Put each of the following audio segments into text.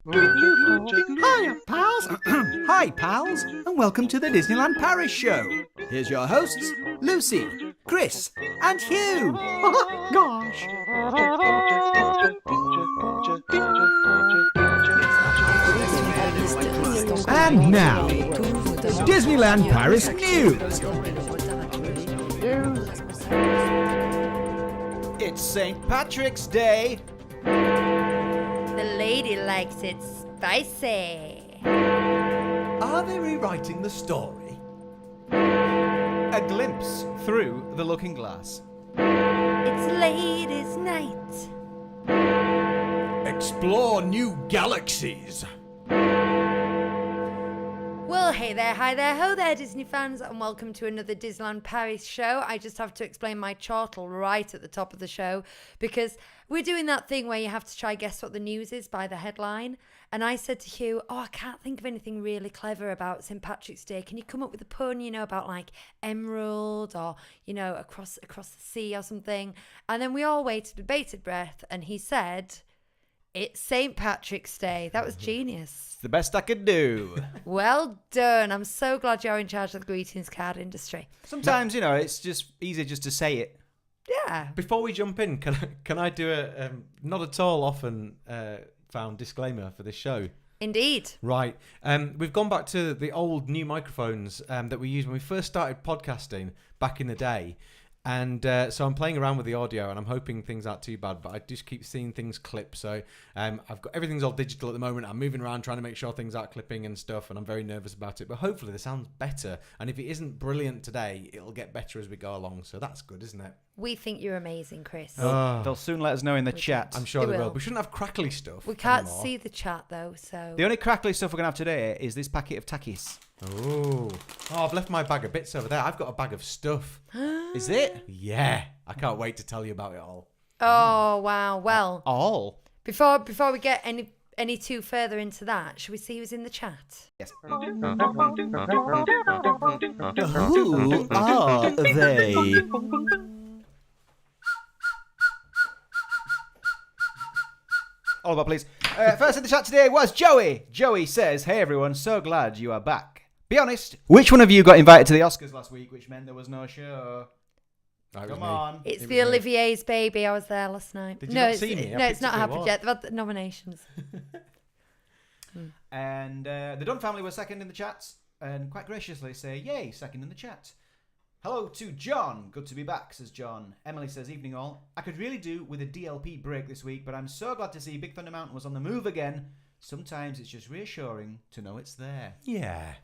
Hiya, pals. Hi, pals, and welcome to the Disneyland Paris Show. Here's your hosts, Lucy, Chris, and Hugh. Gosh. And now, Disneyland Paris News. It's St. Patrick's Day. The lady likes it spicy. Are they rewriting the story? A glimpse through the looking glass. It's ladies' night. Explore new galaxies. Well, hey there, hi there, ho there, Disney fans, and welcome to another Disneyland Paris show. I just have to explain my chortle right at the top of the show because we're doing that thing where you have to try guess what the news is by the headline. And I said to Hugh, I can't think of anything really clever about St. Patrick's Day. Can you come up with a pun, about like emerald or, across the sea or something? And then we all waited with bated breath and he said, it's St. Patrick's Day. That was genius. It's the best I could do. Well done. I'm so glad you're in charge of the greetings card industry. Sometimes, it's just easier just to say it. Yeah. Before we jump in, can I do a not at all often found disclaimer for this show? Indeed. Right. We've gone back to the old new microphones that we used when we first started podcasting back in the day. And so I'm playing around with the audio and I'm hoping things aren't too bad, but I just keep seeing things clip. So I've got everything's all digital at the moment. I'm moving around trying to make sure things aren't clipping and stuff, and I'm very nervous about it. But hopefully this sounds better. And if it isn't brilliant today, it'll get better as we go along. So that's good, isn't it? We think you're amazing, Chris. They'll soon let us know in the chat. I'm sure They they will. will. We shouldn't have crackly stuff. We can't anymore. see the chat though, so. The only crackly stuff we're going to have today is this packet of Takis. Oh, I've left my bag of bits over there. I've got a bag of stuff. Is it? Yeah. I can't wait to tell you about it all. Oh wow! Well, All? before we get any too further into that, shall we see who's in the chat? Yes. Who are they? All about, please. First in the chat today was Joey. Joey says, hey everyone, so glad you are back. Be honest, which one of you got invited to the Oscars last week, which meant there was no show? Come on. It's It the was me. Olivier's baby. I was there last night. Did you no, not it's, see me? I No, it's picked not up happened what? yet. They've had the nominations. And the Dunn family were second in the chat and quite graciously say, yay, second in the chat. Hello to John. Good to be back, says John. Emily says, evening all. I could really do with a DLP break this week, but I'm so glad to see Big Thunder Mountain was on the move again. Sometimes it's just reassuring to know it's there. Yeah.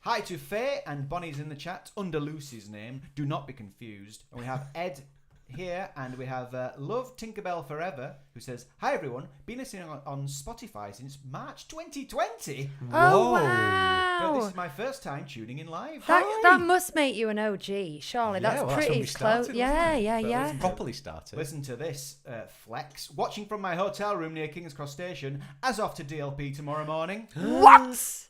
Hi to Faye and Bonnie's in the chat under Lucy's name. Do not be confused. And we have Ed here, and we have Love Tinkerbell Forever, who says, hi everyone, been listening on Spotify since March 2020. Oh Whoa. wow! So this is my first time tuning in live. That must make you an OG, surely. Yeah, That's well, that's when pretty we close. started, Yeah, wasn't it? yeah. Properly started. Listen to this, Flex. Watching from my hotel room near King's Cross Station, as off to DLP tomorrow morning. What?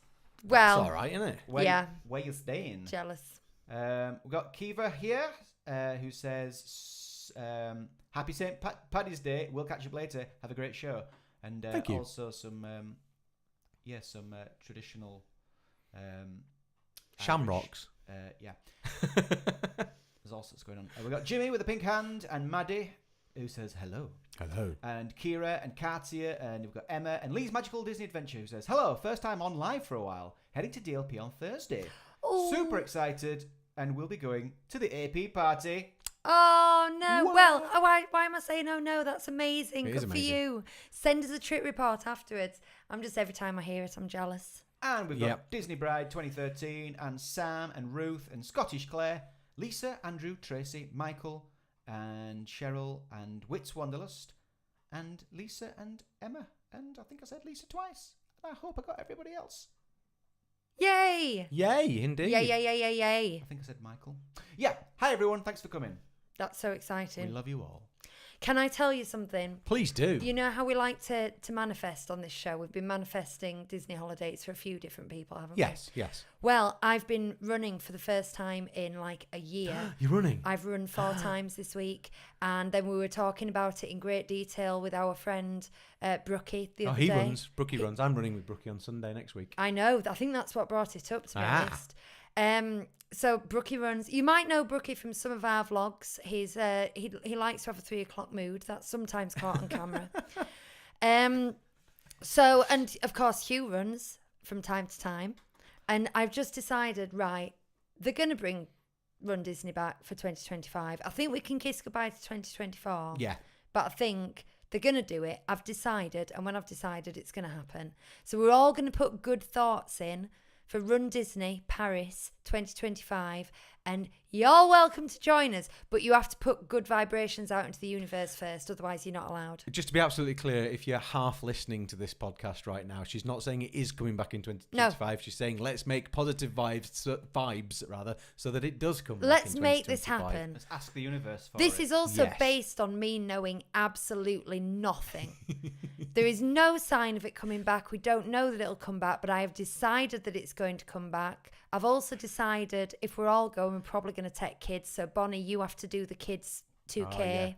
Well, It's all right, isn't it? Where you staying? jealous. We've got Kiva here, who says, happy St. Paddy's Day. We'll catch up later. Have a great show. And Thank you. also some traditional Shamrocks. Irish, yeah. There's all sorts going on. We've got Jimmy with a pink hand and Maddie, who says hello. Hello. And Kira and Katia, and we've got Emma and Lee's Magical Disney Adventure, who says hello, first time on live for a while, heading to DLP on Thursday. Oh. Super excited, and we'll be going to the AP party. Oh no! What? Well, why am I saying oh no? That's amazing. It Good is for amazing. you. Send us a trip report afterwards. I'm just every time I hear it, I'm jealous. And we've got Yep. Disney Bride 2013, and Sam and Ruth and Scottish Claire, Lisa, Andrew, Tracy, Michael, and Cheryl, and Wits Wanderlust, and Lisa and Emma. And I think I said Lisa twice. And I hope I got everybody else. Yay! Yay, indeed. Yay! I think I said Michael. Yeah. Hi, everyone. Thanks for coming. That's so We exciting. love you all. Can I tell you something? Please do. You know how we like to manifest on this show? We've been manifesting Disney holidays for a few different people, haven't we? Yes. Well, I've been running for the first time in like a year. You're running? I've run 4 times this week. And then we were talking about it in great detail with our friend Brookie the other day. Brookie runs. I'm running with Brookie on Sunday next week. I know. I think that's what brought it up, to be honest. So Brookie runs. You might know Brookie from some of our vlogs. He likes to have a 3 o'clock mood. That's sometimes caught on camera. So, and of course Hugh runs from time to time. And I've just decided, right, they're going to Run Disney back for 2025. I think we can kiss goodbye to 2024. Yeah. But I think they're going to do it. I've decided. And when I've decided, it's going to happen. So we're all going to put good thoughts in for Run Disney Paris 2025, and you're welcome to join us, but you have to put good vibrations out into the universe first, otherwise you're not allowed. Just to be absolutely clear, if you're half listening to this podcast right now, she's not saying it is coming back in 2025. No. She's saying let's make positive vibes rather, so that it does come back in 2025. Let's make this happen. Let's ask the universe for This it. is also based on me knowing absolutely nothing. There is no sign of it coming back. We don't know that it'll come back, but I have decided that it's going to come back. I've also decided if we're all going, we're probably going to take kids. So Bonnie, you have to do the kids 2K.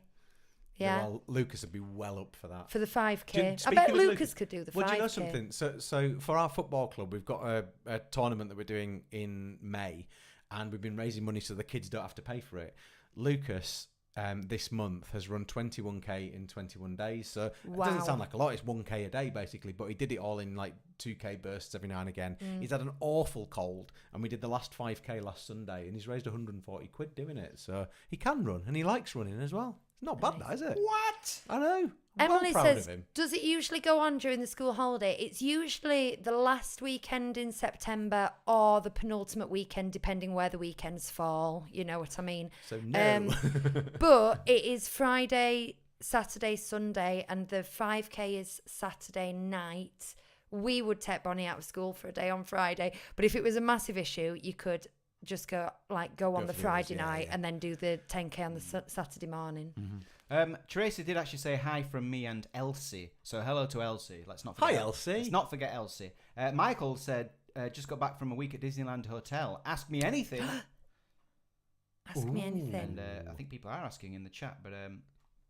Yeah. Well, Lucas would be well up for that. For the 5K. I bet Lucas could do the 5K. Well, do you know something? So for our football club, we've got a tournament that we're doing in May, and we've been raising money so the kids don't have to pay for it. Lucas, this month, has run 21K in 21 days. So it doesn't sound like a lot. It's 1K a day, basically. But he did it all in like 2K bursts every now and again. He's had an awful cold. And we did the last 5K last Sunday. And he's raised 140 quid doing it. So he can run. And he likes running as well. It's not bad, that, is it? What? I know. Emily proud says, of him. does it usually go on during the school holiday? It's usually the last weekend in September or the penultimate weekend, depending where the weekends fall. You know what I mean? So no. But it is Friday, Saturday, Sunday, and the 5K is Saturday night. We would take Bonnie out of school for a day on Friday. But if it was a massive issue, you could just go on the Friday night and then do the 10K on the Saturday morning. Mm-hmm. Tracy did actually say hi from me and Elsie. So hello to Elsie. Let's not forget. Hi, Elsie. Let's not forget Elsie. Michael said, just got back from a week at Disneyland Hotel. Ask me anything. Ask me anything. And I think people are asking in the chat, but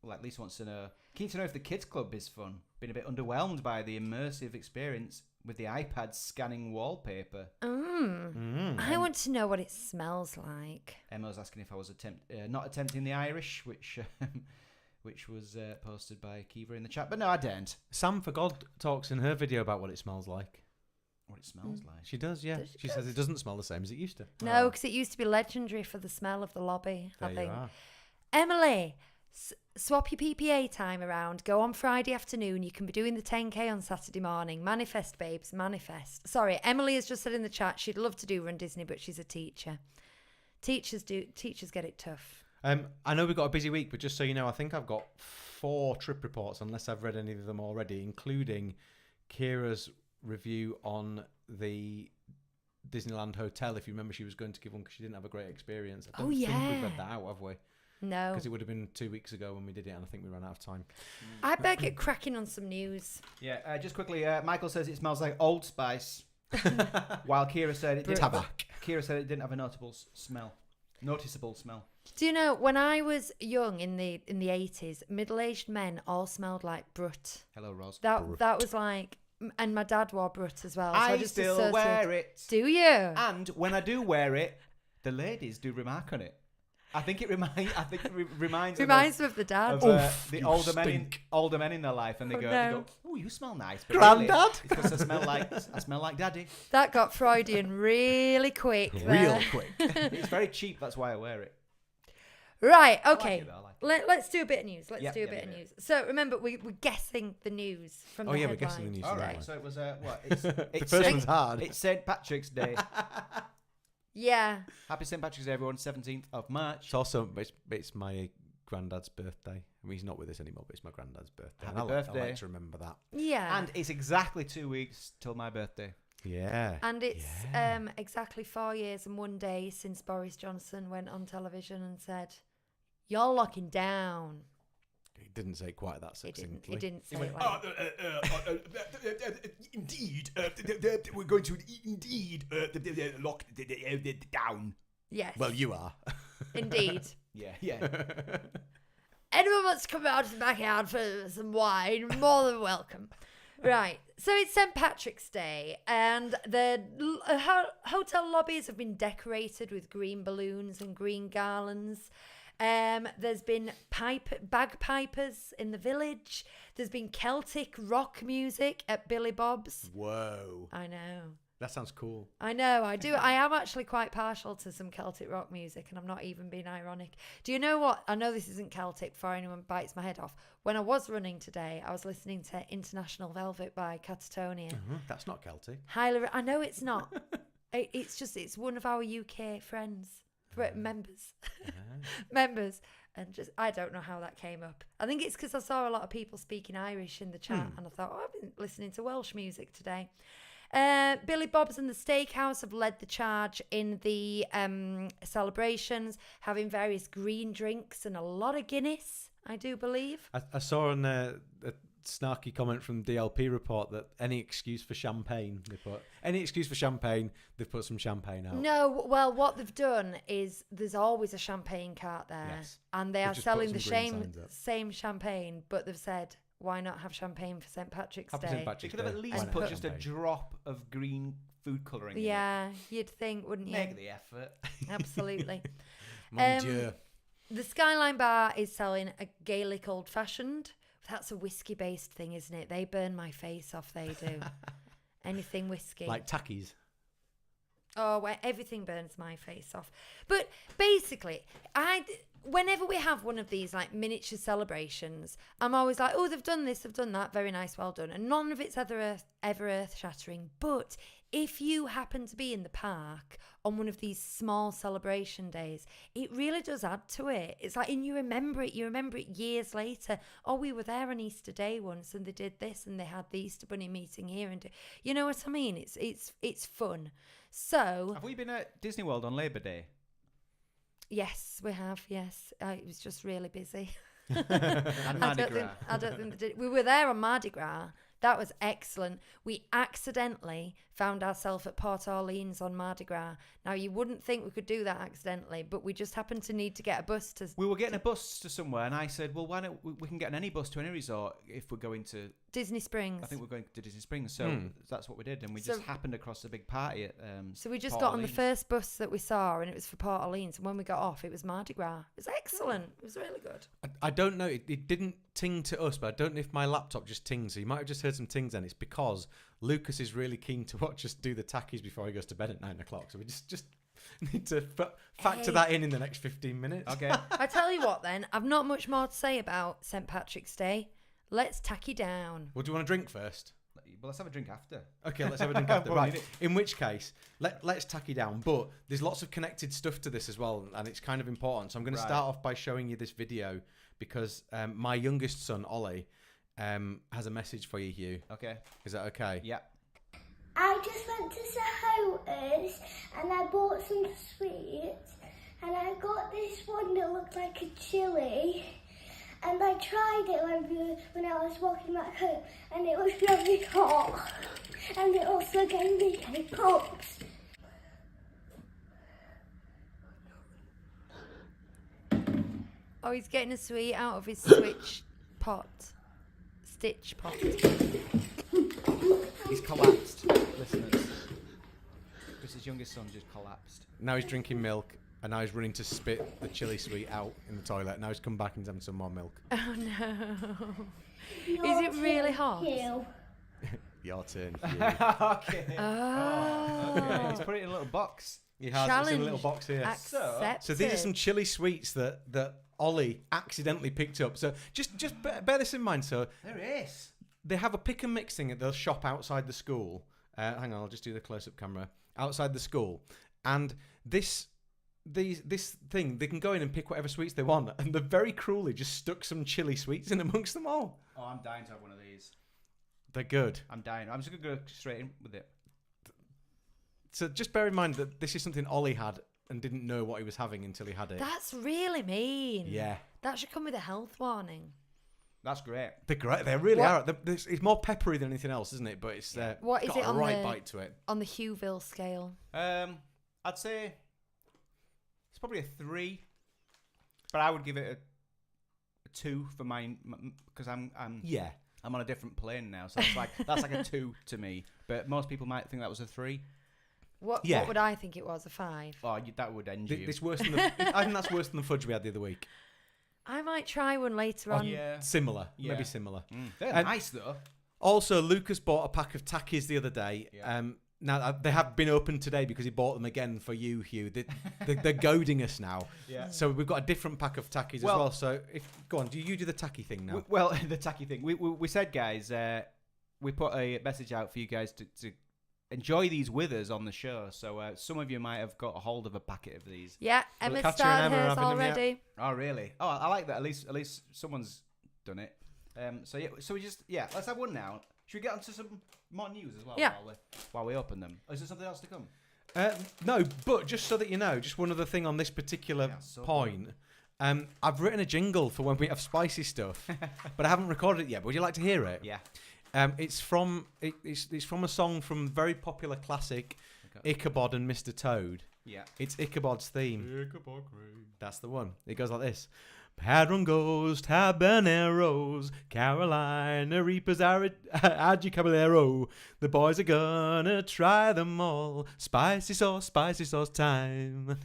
well, at least wants to know. Keen to know if the kids club is fun. Been a bit underwhelmed by the immersive experience with the iPad scanning wallpaper. I want to know what it smells like. Emma's asking if I was not attempting the Irish, which was posted by Kiva in the chat, but no, I didn't. Sam for God talks in her video about what it smells like. What it smells like? She does, yeah. She says it doesn't smell the same as it used to. No, because it used to be legendary for the smell of the lobby, There I think. you are. Emily, swap your PPA time around. Go on Friday afternoon. You can be doing the 10K on Saturday morning. Manifest, babes, manifest. Sorry, Emily has just said in the chat she'd love to do Run Disney, but she's a teacher. Teachers get it tough. I know we've got a busy week, but just so you know, I think I've got 4 trip reports, unless I've read any of them already, including Kira's review on the Disneyland Hotel. If you remember, she was going to give one because she didn't have a great experience. I don't think we've read that out, have we? No. Because it would have been 2 weeks ago when we did it, and I think we ran out of time. I better get cracking on some news. Yeah, just quickly, Michael says it smells like Old Spice, while Kira said it didn't have a noticeable smell. Do you know, when I was young in the 80s, middle-aged men all smelled like Brut. Hello, Ros. That was like, and my dad wore Brut as well. So I just still wear it. Do you? And when I do wear it, the ladies do remark on it. I think it reminds me of the dad. Of, the older men in their life, and they go, "Oh, you smell nice, but Grandad." Really, because I smell like daddy. That got Freudian really quick. Real quick. It's very cheap. That's why I wear it. Right. Okay. I like it. Let's do a bit of news. Let's do a bit of news. So remember, we're guessing the news from the headline. We're guessing the news. All right. So it was what? It's the first one's hard. It's St. Patrick's Day. Yeah. Happy St. Patrick's Day, everyone. 17th of March. It's also it's my granddad's birthday. I mean, he's not with us anymore, but it's my granddad's birthday. Happy birthday. I like to remember that. Yeah. And it's exactly 2 weeks till my birthday. Yeah. And it's exactly 4 years and 1 day since Boris Johnson went on television and said, "You're locking down." He didn't say quite that It succinctly. didn't say He went, it well. indeed, we're going to lock down. Yes. Well, you are. Indeed. Yeah. Anyone wants to come out to the backyard for some wine, more than welcome. Right, so it's St. Patrick's Day, and the hotel lobbies have been decorated with green balloons and green garlands. There's been bagpipers in the village. There's been Celtic rock music at Billy Bob's. Whoa. I know. That sounds cool. I know, I do. I am actually quite partial to some Celtic rock music, and I'm not even being ironic. Do you know what? I know this isn't Celtic before anyone bites my head off. When I was running today, I was listening to International Velvet by Catatonia. That's not Celtic. I know it's not. It's one of our UK friends, members. Members. And I don't know how that came up. I think it's because I saw a lot of people speaking Irish in the chat, and I thought, I've been listening to Welsh music today. Billy Bob's and the Steakhouse have led the charge in the celebrations, having various green drinks and a lot of Guinness, I do believe. I saw on a snarky comment from DLP report that any excuse for champagne, they've put some champagne out. No, well, what they've done is there's always a champagne cart there, Yes. and they They've are just selling put the some green signs up. same champagne, but they've said, why not have champagne for St. Patrick's Happy Day? St. They Patrick's could have Day. at Why least not put have just a champagne? drop of green food colouring in it. Yeah, you'd think, wouldn't you? Make the effort. Absolutely. Mon Dieu. The Skyline Bar is selling a Gaelic Old Fashioned. That's a whiskey-based thing, isn't it? They burn my face off, they do. Anything whiskey. Like Takis. Oh, where everything burns my face off. But basically, whenever we have one of these like miniature celebrations, I'm always like, oh, they've done this, they've done that, very nice, well done. And none of it's ever earth-shattering. But if you happen to be in the park on one of these small celebration days, it really does add to it. It's like, and you remember it years later. Oh, we were there on Easter Day once, and they did this, and they had the Easter Bunny meeting here, and you know what I mean? It's fun. So, Have we been at Disney World on Labour Day? yes, we have. Yes, it was just really busy. And Mardi Gras. I don't think they did. We were there on Mardi Gras. That was excellent. We accidentally found ourselves at Port Orleans on Mardi Gras. Now, you wouldn't think we could do that accidentally, but we just happened to need to get a bus to... We were getting a bus to somewhere, and I said, well, why don't we can get any bus to any resort if we're going to... Disney Springs. I think we're going to Disney Springs, so that's what we did, and we just happened across a big party at So we just Port got on the Orleans. first bus that we saw, and it was for Port Orleans, and when we got off, it was Mardi Gras. It was excellent. It was really good. I don't know. It didn't ting to us, but I don't know if my laptop just tings. So you might have just heard some tings, and it's because Lucas is really keen to watch us do the Takis before he goes to bed at 9 o'clock. So we just need to factor that in the next 15 minutes. Okay. I tell you what, then, I've not much more to say about St. Patrick's Day. Let's tacky down. Well, do you want a drink first? Well, let's have a drink after. Okay, let's have a drink after. Well, Right. In which case, let's tack you down. But there's lots of connected stuff to this as well, and it's kind of important. So I'm going to start off by showing you this video because my youngest son, Ollie, has a message for you, Hugh. Okay. Is that okay? Yeah. I just went to Sahara's and I bought some sweets and I got this one that looked like a chili and I tried it when I was walking back home and it was very hot and it also gave me hiccups. Oh, he's getting a sweet out of his stitch pot. He's collapsed, listeners. Chris's youngest son just collapsed. Now he's drinking milk, and now he's running to spit the chili sweet out in the toilet. Now he's come back and he's having some more milk. Oh, no. Is it really hot? Hugh. Your turn, Hugh. Okay. Oh. Okay. He's put it in a little box. He has. It's in a little box here. Accepted. So these are some chili sweets that Ollie accidentally picked up. So just bear this in mind. So There it is. they have a pick and mix thing at the shop outside the school. Hang on, I'll just do the close-up camera. Outside the school. And this thing, they can go in and pick whatever sweets they want. And they've very cruelly just stuck some chili sweets in amongst them all. Oh, I'm dying to have one of these. They're good. I'm dying. I'm just going to go straight in with it. So just bear in mind that this is something Ollie had and didn't know what he was having until he had it. That's really mean. Yeah. That should come with a health warning. That's great. They're great. They really What? are. It's more peppery than anything else, isn't it? But it's What is got it a on right the- bite to it. On the Hughville scale. I'd say it's probably a 3, but I would give it a 2 for mine because I'm on a different plane now, so that's like a 2 to me. But most people might think that was a 3. What Yeah. would I think it was? A 5? Oh, that would end you. It's worse than I think that's worse than the fudge we had the other week. I might try one later on. Yeah. Similar, Yeah. maybe similar. They're And- nice though. Also, Lucas bought a pack of Takis the other day. Yeah. Now they have been opened today because he bought them again for you, Hugh. They're goading us now. Yeah. So we've got a different pack of Takis as well. So go on, you do the tacky thing now. The tacky thing. We said, guys, we put a message out for you guys to enjoy these with us on the show. So some of you might have got a hold of a packet of these. Yeah, Emma Katya and started Emma are hers having them, yeah. already. Oh, really? Oh, I like that. At least someone's done it. So we just let's have one now. Should we get onto some more news as well? Yeah. While we open them. Or is there something else to come? No, but just so that you know, just one other thing on this particular point. I've written a jingle for when we have spicy stuff, but I haven't recorded it yet. But would you like to hear it? Yeah. It's from a song from very popular classic Ichabod and Mr. Toad. Yeah. It's Ichabod's theme. Ichabod Crane. That's the one. It goes like this. Padron goes habaneros, Carolina Reapers Agi Caballero. The boys are gonna try them all. Spicy sauce time.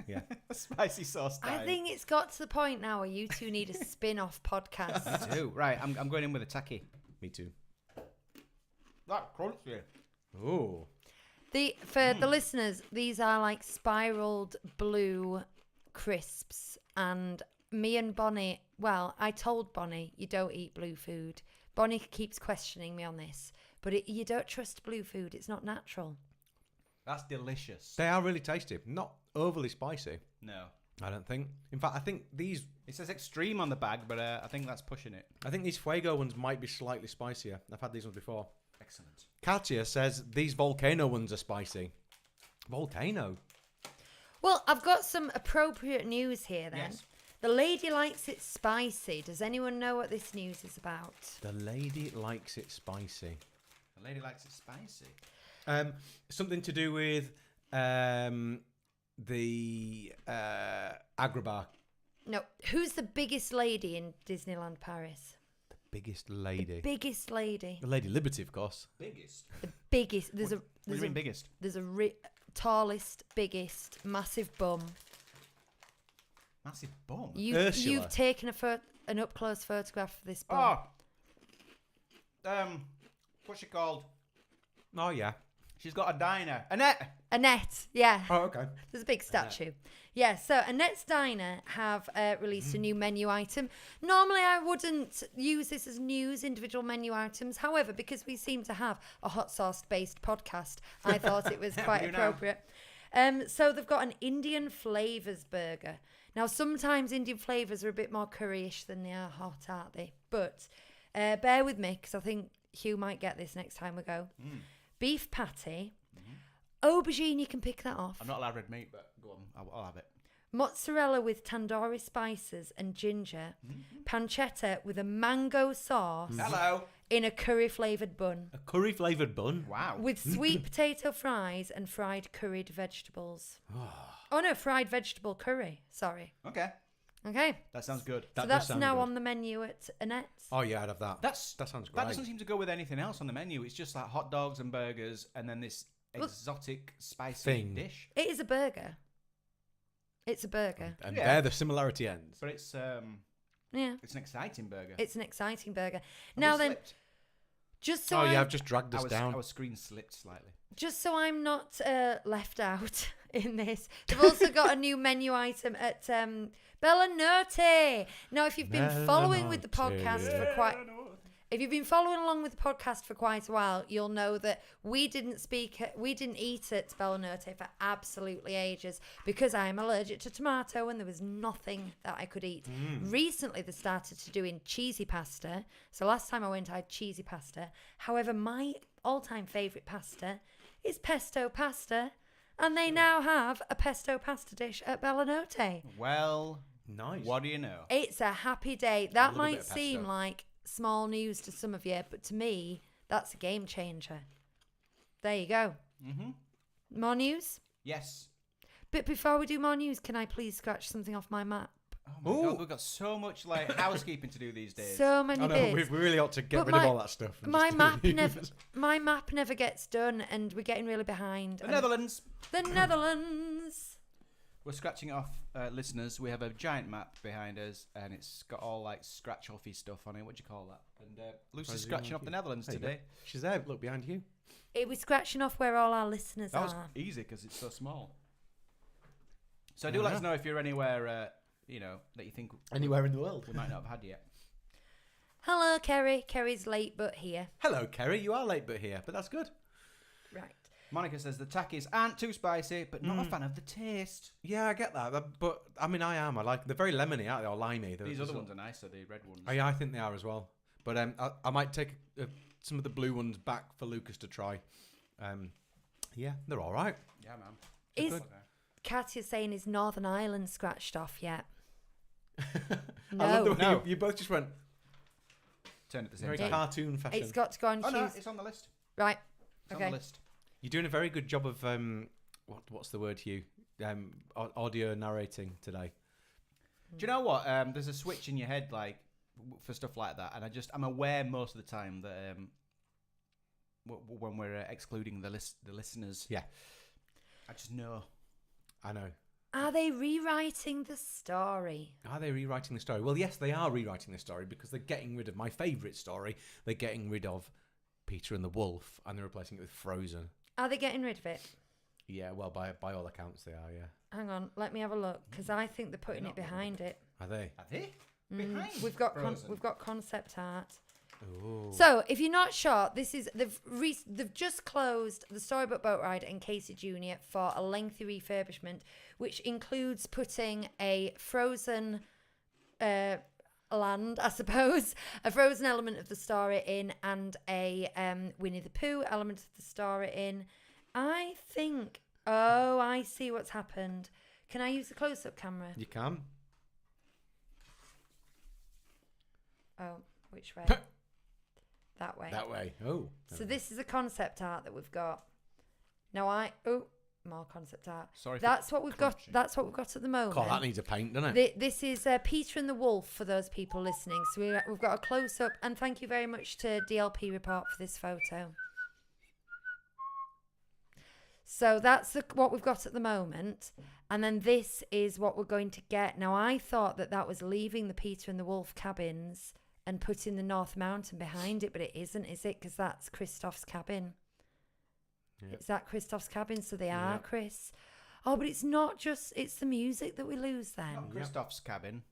Yeah. Spicy sauce time. I think it's got to the point now where you two need a spin-off podcast. Me too. Right, I'm going in with a tacky. Me too. That crunchy. Oh. For the listeners, these are like spiraled blue crisps, and me and Bonnie, well, I told Bonnie you don't eat blue food. Bonnie keeps questioning me on this, but you don't trust blue food. It's not natural. That's delicious. They are really tasty. Not overly spicy, No. I don't think. In fact, I think these It says extreme on the bag, but I think that's pushing it. Fuego ones might be slightly spicier. I've had these ones before. Excellent. Katya says these volcano ones are spicy. Volcano? Well, I've got some appropriate news here then. Yes. The lady likes it spicy. Does anyone know what this news is about? The lady likes it spicy. The lady likes it spicy. Something to do with the Agrabah. No. Who's the biggest lady in Disneyland Paris? The biggest lady. Biggest lady. The Lady Liberty, of course. Biggest. The biggest. What do you mean biggest? There's a tallest, biggest, massive bum. Massive bum. Ursula. You've taken an up close photograph of this bum. What's she called? Oh, yeah. She's got a diner. Annette. Annette, yeah. Oh, okay. There's a big statue. Yeah, so Annette's Diner have released a new menu item. Normally, I wouldn't use this as news, individual menu items. However, because we seem to have a hot sauce-based podcast, I thought it was quite We do now. appropriate. So they've got an Indian flavors burger. Now, sometimes Indian flavors are a bit more curryish than they are hot, aren't they? But bear with me, because I think Hugh might get this next time we go. Beef patty. Aubergine, you can pick that off. I'm not allowed red meat, but go on. I'll have it. Mozzarella with tandoori spices and ginger. Pancetta with a mango sauce Hello. in a curry-flavoured bun. A curry-flavoured bun. Wow. With sweet potato fries and fried curried vegetables. Oh no, fried vegetable curry. Sorry. Okay. Okay. That sounds good. So That does that's sound now good. on the menu at Annette's. Oh, yeah, I'd have that. That sounds That great. doesn't seem to go with anything else on the menu. It's just like hot dogs and burgers and then this exotic spicy Thing. dish. It is a burger. It's a burger. And Yeah. there the similarity ends. But it's Yeah. an exciting burger. It's an exciting burger. Have Now we then, slipped? just so Oh, I'm- yeah, I've just dragged us down. Our screen slipped slightly. Just so I'm not left out in this, they've also got a new menu item at Bella Notte. Now, if you've been following with the podcast for quite, if you've been following along with the podcast for quite a while, you'll know that we didn't eat at Bella Notte for absolutely ages because I'm allergic to tomato and there was nothing that I could eat. Recently, they started to doing cheesy pasta. So last time I went, I had cheesy pasta. However, my all-time favourite pasta is pesto pasta, and they now have a pesto pasta dish at Bella Notte. Well, Nice. what do you know? It's a happy day. That love a bit might of seem pesto. like small news to some of you, but to me, that's a game changer. There you go. Mm-hmm. More news? Yes. But before we do more news, can I please scratch something off my map? Oh my God, we've got so much housekeeping to do these days. So many I know, bits. we really ought to get But rid of all that stuff. and My just do map news. my map never gets done, and we're getting really behind. The And Netherlands. The Netherlands. We're scratching it off, listeners. We have a giant map behind us, and it's got all scratch-offy stuff on it. What do you call that? And Lucy's scratching off the Netherlands There you today. go. She's there. Look behind you. It was scratching off where all our listeners That was are. easy because it's so small. So do let us know if you're anywhere, that you think Anywhere in the world. we might not have had yet. Hello, Kerry. Kerry's late, but here. Hello, Kerry. You are late, but here. But that's good. Right. Monica says the Takis aren't too spicy, but not a fan of the taste. Yeah, I get that. But I mean, I am. I like. They're very lemony, aren't they? Or limey. These other ones are nicer, the red ones. Yeah, I think they are as well. But I might take some of the blue ones back for Lucas to try. Yeah, they're all right. Yeah, man. Is Katya saying is Northern Ireland scratched off yet? I love the way No. you both just went Turn it the same very time. cartoon fashion. It's got to go on Oh, no, Tuesday. it's on the list. Right. It's Okay. on the list. You're doing a very good job of what's the word, Hugh? Audio narrating today. Do you know what? There's a switch in your head, for stuff like that, and I'm aware most of the time that when we're excluding the listeners, Yeah. I just know. I know. Are they rewriting the story? Are they rewriting the story? Well, yes, they are rewriting the story because they're getting rid of my favourite story. They're getting rid of Peter and the Wolf, and they're replacing it with Frozen. Are they getting rid of it? Yeah, well, by all accounts, they are. Yeah. Hang on, let me have a look, because I think they're putting it behind it. Are they? Are they? Behind We've got Frozen? we've got concept art. Ooh. So, if you're not sure, this is they've just closed the Storybook Boat Ride and Casey Jr. for a lengthy refurbishment, which includes putting a Frozen land, I suppose, a Frozen element of the story in, and a Winnie the Pooh element of the story in. I think. Oh, I see what's happened. Can I use the close-up camera? You can. Oh, which way? That way. That way. Oh. So this is a concept art that we've got. Now more concept art. Sorry. That's what we've got. That's what we've got at the moment. God, that needs a paint, doesn't it? This is Peter and the Wolf for those people listening. So we've got a close up, and thank you very much to DLP Report for this photo. So that's what we've got at the moment, and then this is what we're going to get. Now I thought that was leaving the Peter and the Wolf cabins and putting the North Mountain behind it, but it isn't, is it? Because that's Christoph's cabin. Yep. Is that Christoph's cabin? So they are, Yep. Chris. Oh, but it's not just, it's the music that we lose then. Not Christoph's cabin.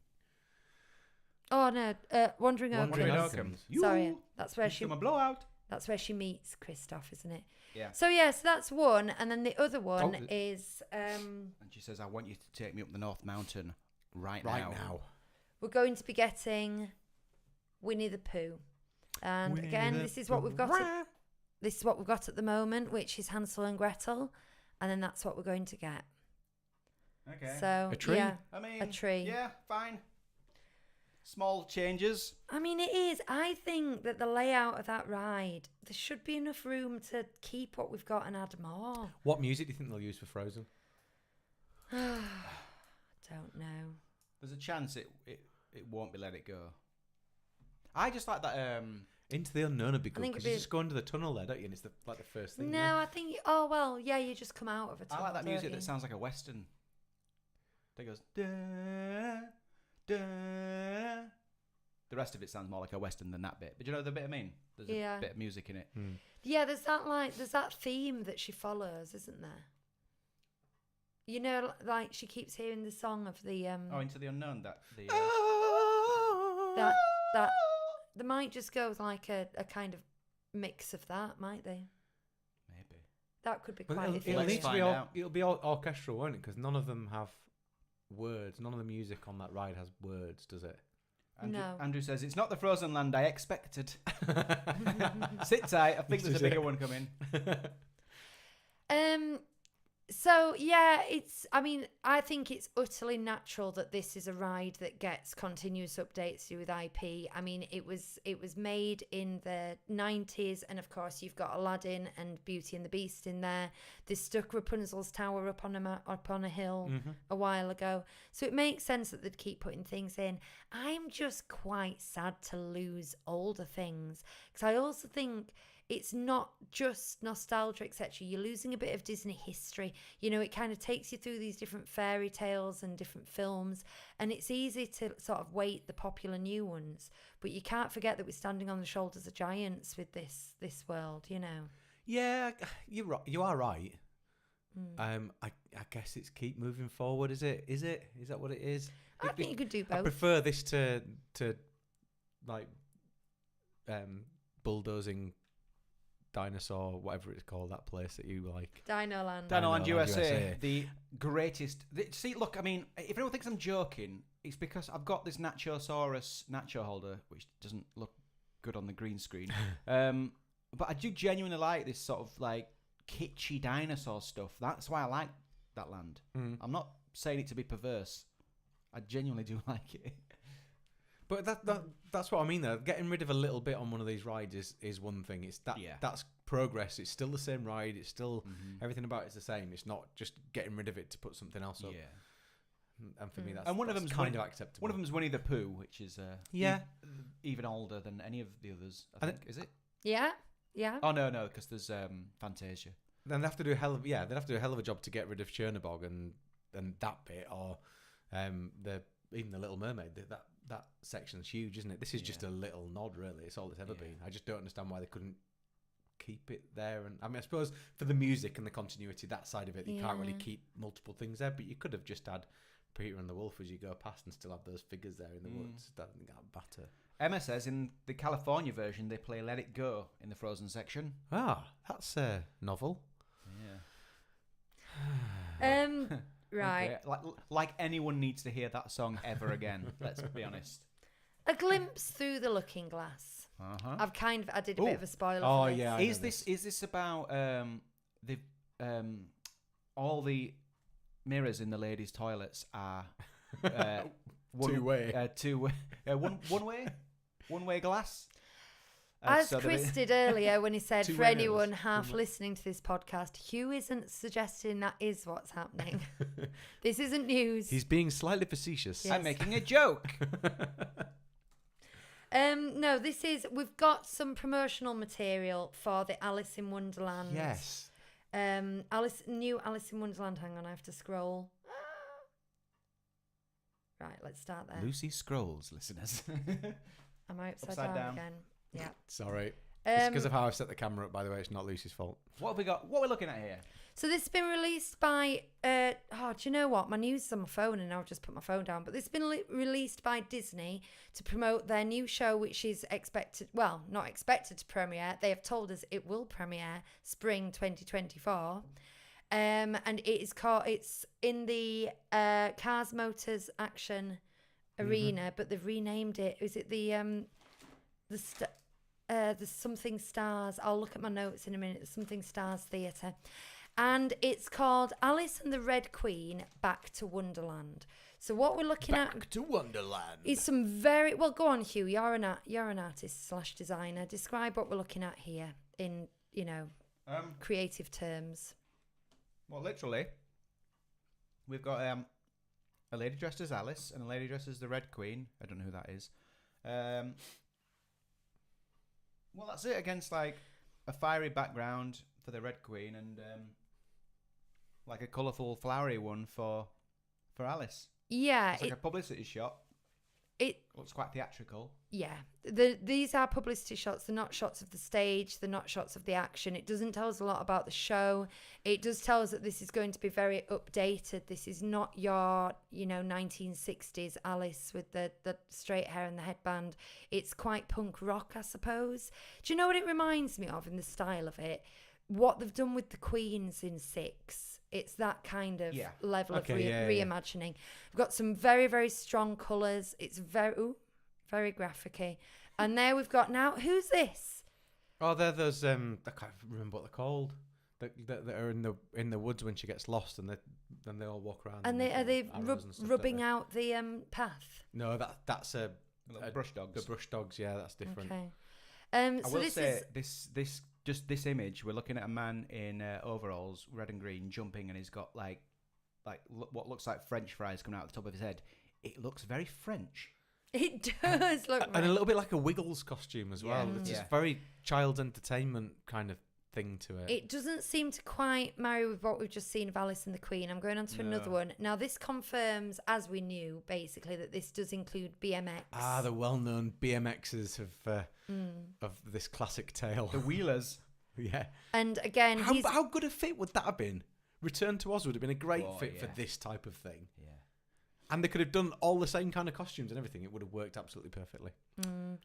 Oh, no, Wandering Oak. Wandering Oak. Sorry, that's where She's a blowout. that's where she meets Christoph, isn't it? Yeah. So yes, that's one, and then the other one Oh, is And she says, "I want you to take me up the North Mountain right now." we're going to be getting Winnie the Pooh, and Winnie again, the this is what we've got. This is what we've got at the moment, which is Hansel and Gretel, and then that's what we're going to get. Okay. So A tree? yeah, I mean, a tree. Yeah, fine. Small changes. I mean, it is. I think that the layout of that ride, there should be enough room to keep what we've got and add more. What music do you think they'll use for Frozen? Don't know. There's a chance it won't be Let It Go. I just like that. Into the Unknown would be good think because it'd you be- just go into the tunnel there, don't you? And it's the first thing. No, I think. Oh well, yeah. You just come out of it. I like that music that sounds like a western. That goes. Da, da. The rest of it sounds more like a western than that bit. But you know the bit I mean? There's Yeah. a bit of music in it. Yeah, there's that theme that she follows, isn't there? You know, like she keeps hearing the song of the Oh, Into the Unknown. That the. that they might just go with like a kind of mix of that, might they? Maybe. That could be But quite it'll effective. need to find be out. it'll be all orchestral, won't it? Because none of them have words. None of the music on that ride has words, does it? No. Andrew says it's not the Frozen land I expected. Sit tight. I think there's a bigger one coming. So yeah, I think it's utterly natural that this is a ride that gets continuous updates with IP. I mean, it was made in the 90s, and of course you've got Aladdin and Beauty and the Beast in there. They stuck Rapunzel's tower up on a hill a while ago, so it makes sense that they'd keep putting things in. I'm just quite sad to lose older things, because I also think it's not just nostalgia, etc. You're losing a bit of Disney history. You know, it kind of takes you through these different fairy tales and different films, and it's easy to sort of weight the popular new ones. But you can't forget that we're standing on the shoulders of giants with this world, you know. Yeah, you're right. You are right. I guess it's keep moving forward. Is it? Is that what it is? I think you could do both. I prefer this to like bulldozing dinosaur, whatever it's called, that place that you like. Dinoland USA. The greatest. See, look, I mean, if anyone thinks I'm joking, it's because I've got this Nachosaurus nacho holder, which doesn't look good on the green screen. But I do genuinely like this sort of like kitschy dinosaur stuff. That's why I like that land. I'm not saying it to be perverse. I genuinely do like it. But that's what I mean though. Getting rid of a little bit on one of these rides is one thing. It's that's progress. It's still the same ride. It's still everything about it's the same. It's not just getting rid of it to put something else up. Yeah. And for me, that's one of them's kind of acceptable. One of them's Winnie the Pooh, which is even older than any of the others. I think is it? Yeah. Oh no, because there's Fantasia. Then they have to do a hell of a job to get rid of Chernobog and that bit, or even the Little Mermaid. That section's huge, isn't it? This is just a little nod, really. It's all it's ever been. I just don't understand why they couldn't keep it there. And I mean, I suppose for the music and the continuity, that side of it, you can't really keep multiple things there. But you could have just had Peter and the Wolf as you go past and still have those figures there in the woods. That doesn't matter. Emma says in the California version they play "Let It Go" in the Frozen section. That's novel. Yeah. Right. Okay. Like anyone needs to hear that song ever again. Let's be honest. A glimpse through the looking glass. I did a bit of a spoiler. Oh for this. yeah. Is this about the all the mirrors in the ladies' toilets are one way glass? As Chris did earlier when he said, for anyone half listening to this podcast, Hugh isn't suggesting that is what's happening. This isn't news. He's being slightly facetious. Yes. I'm making a joke. No, we've got some promotional material for the Alice in Wonderland. Yes. New Alice in Wonderland. Hang on, I have to scroll. Right, let's start there. Lucy scrolls, listeners. Am I upside down again? Yeah. Sorry. It's because of how I've set the camera up, by the way. It's not Lucy's fault. What have we got? What we're looking at here? So this has been released by... do you know what? My news is on my phone and I'll just put my phone down. But this has been released by Disney to promote their new show, which is not expected to premiere. They have told us it will premiere spring 2024. And it's in the Cars, Motors, Action Arena, but they've renamed it. Is it the Something Stars? I'll look at my notes in a minute. The Something Stars Theatre. And it's called Alice and the Red Queen Back to Wonderland. So what we're looking at... Back to Wonderland. Is some very... Well, go on, Hugh. You're an artist / designer. Describe what we're looking at here in, creative terms. Well, literally, we've got a lady dressed as Alice and a lady dressed as the Red Queen. I don't know who that is. Well, that's it, against like a fiery background for the Red Queen and like a colourful flowery one for Alice. Yeah. It's like a publicity shot. It looks quite theatrical. Yeah. These are publicity shots. They're not shots of the stage. They're not shots of the action. It doesn't tell us a lot about the show. It does tell us that this is going to be very updated. This is not your, 1960s Alice with the straight hair and the headband. It's quite punk rock, I suppose. Do you know what it reminds me of in the style of it? What they've done with the Queens in 6. It's that kind of level of reimagining. We've got some very, very strong colours. It's very graphic-y. And there we've got now, who's this? Oh, they're those, I can't remember what they're called. that are in the woods when she gets lost, and then they all walk around. And are they rubbing out the path? No, that's a brush dogs. The brush dogs, yeah, that's different. Okay. I So will this say is this image. We're looking at a man in overalls, red and green, jumping, and he's got like what looks like French fries coming out the top of his head. It looks very French. It does look And a little bit like a Wiggles costume as well. Yeah. It's Yeah. just very child's entertainment kind of thing to it. It doesn't seem to quite marry with what we've just seen of Alice and the Queen. I'm going on to another one. Now, this confirms, as we knew, basically, that this does include BMX. The well-known BMXers of this classic tale. The Wheelers. Yeah. And again, How good a fit would that have been? Return to Oz would have been a great fit for yeah. this type of thing. Yeah. And they could have done all the same kind of costumes and everything. It would have worked absolutely perfectly. So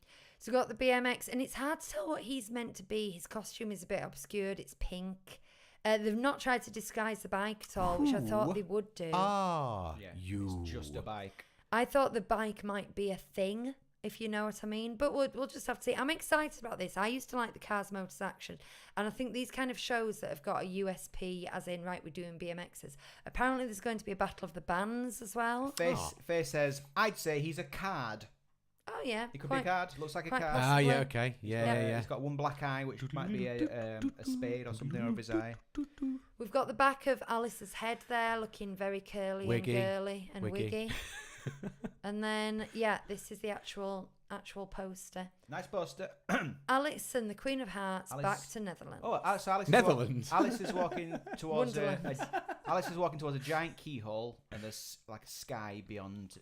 we've got the BMX, and it's hard to tell what he's meant to be. His costume is a bit obscured. It's pink. They've not tried to disguise the bike at all, which I thought they would do. Yeah, It's just a bike. I thought the bike might be a thing, if you know what I mean. But we'll just have to see. I'm excited about this. I used to like the Cars Motors action. And I think these kind of shows that have got a USP, as in, right, we're doing BMXs. Apparently there's going to be a battle of the bands as well. Face says, I'd say he's a card. Oh, yeah. He could be a card. Looks like a quite card. possibly. yeah, okay. Yeah. He's got one black eye, which might be a spade or something over his eye. We've got the back of Alice's head there, looking very curly Wiggy. and girly and Wiggy. wiggy. And then, this is the actual poster. Nice poster. Alice and the Queen of Hearts Alice- back to Netherlands. Oh, so Alice Netherlands. Alice is walking towards Wonderland. Alice is walking towards a giant keyhole, and there's like a sky beyond,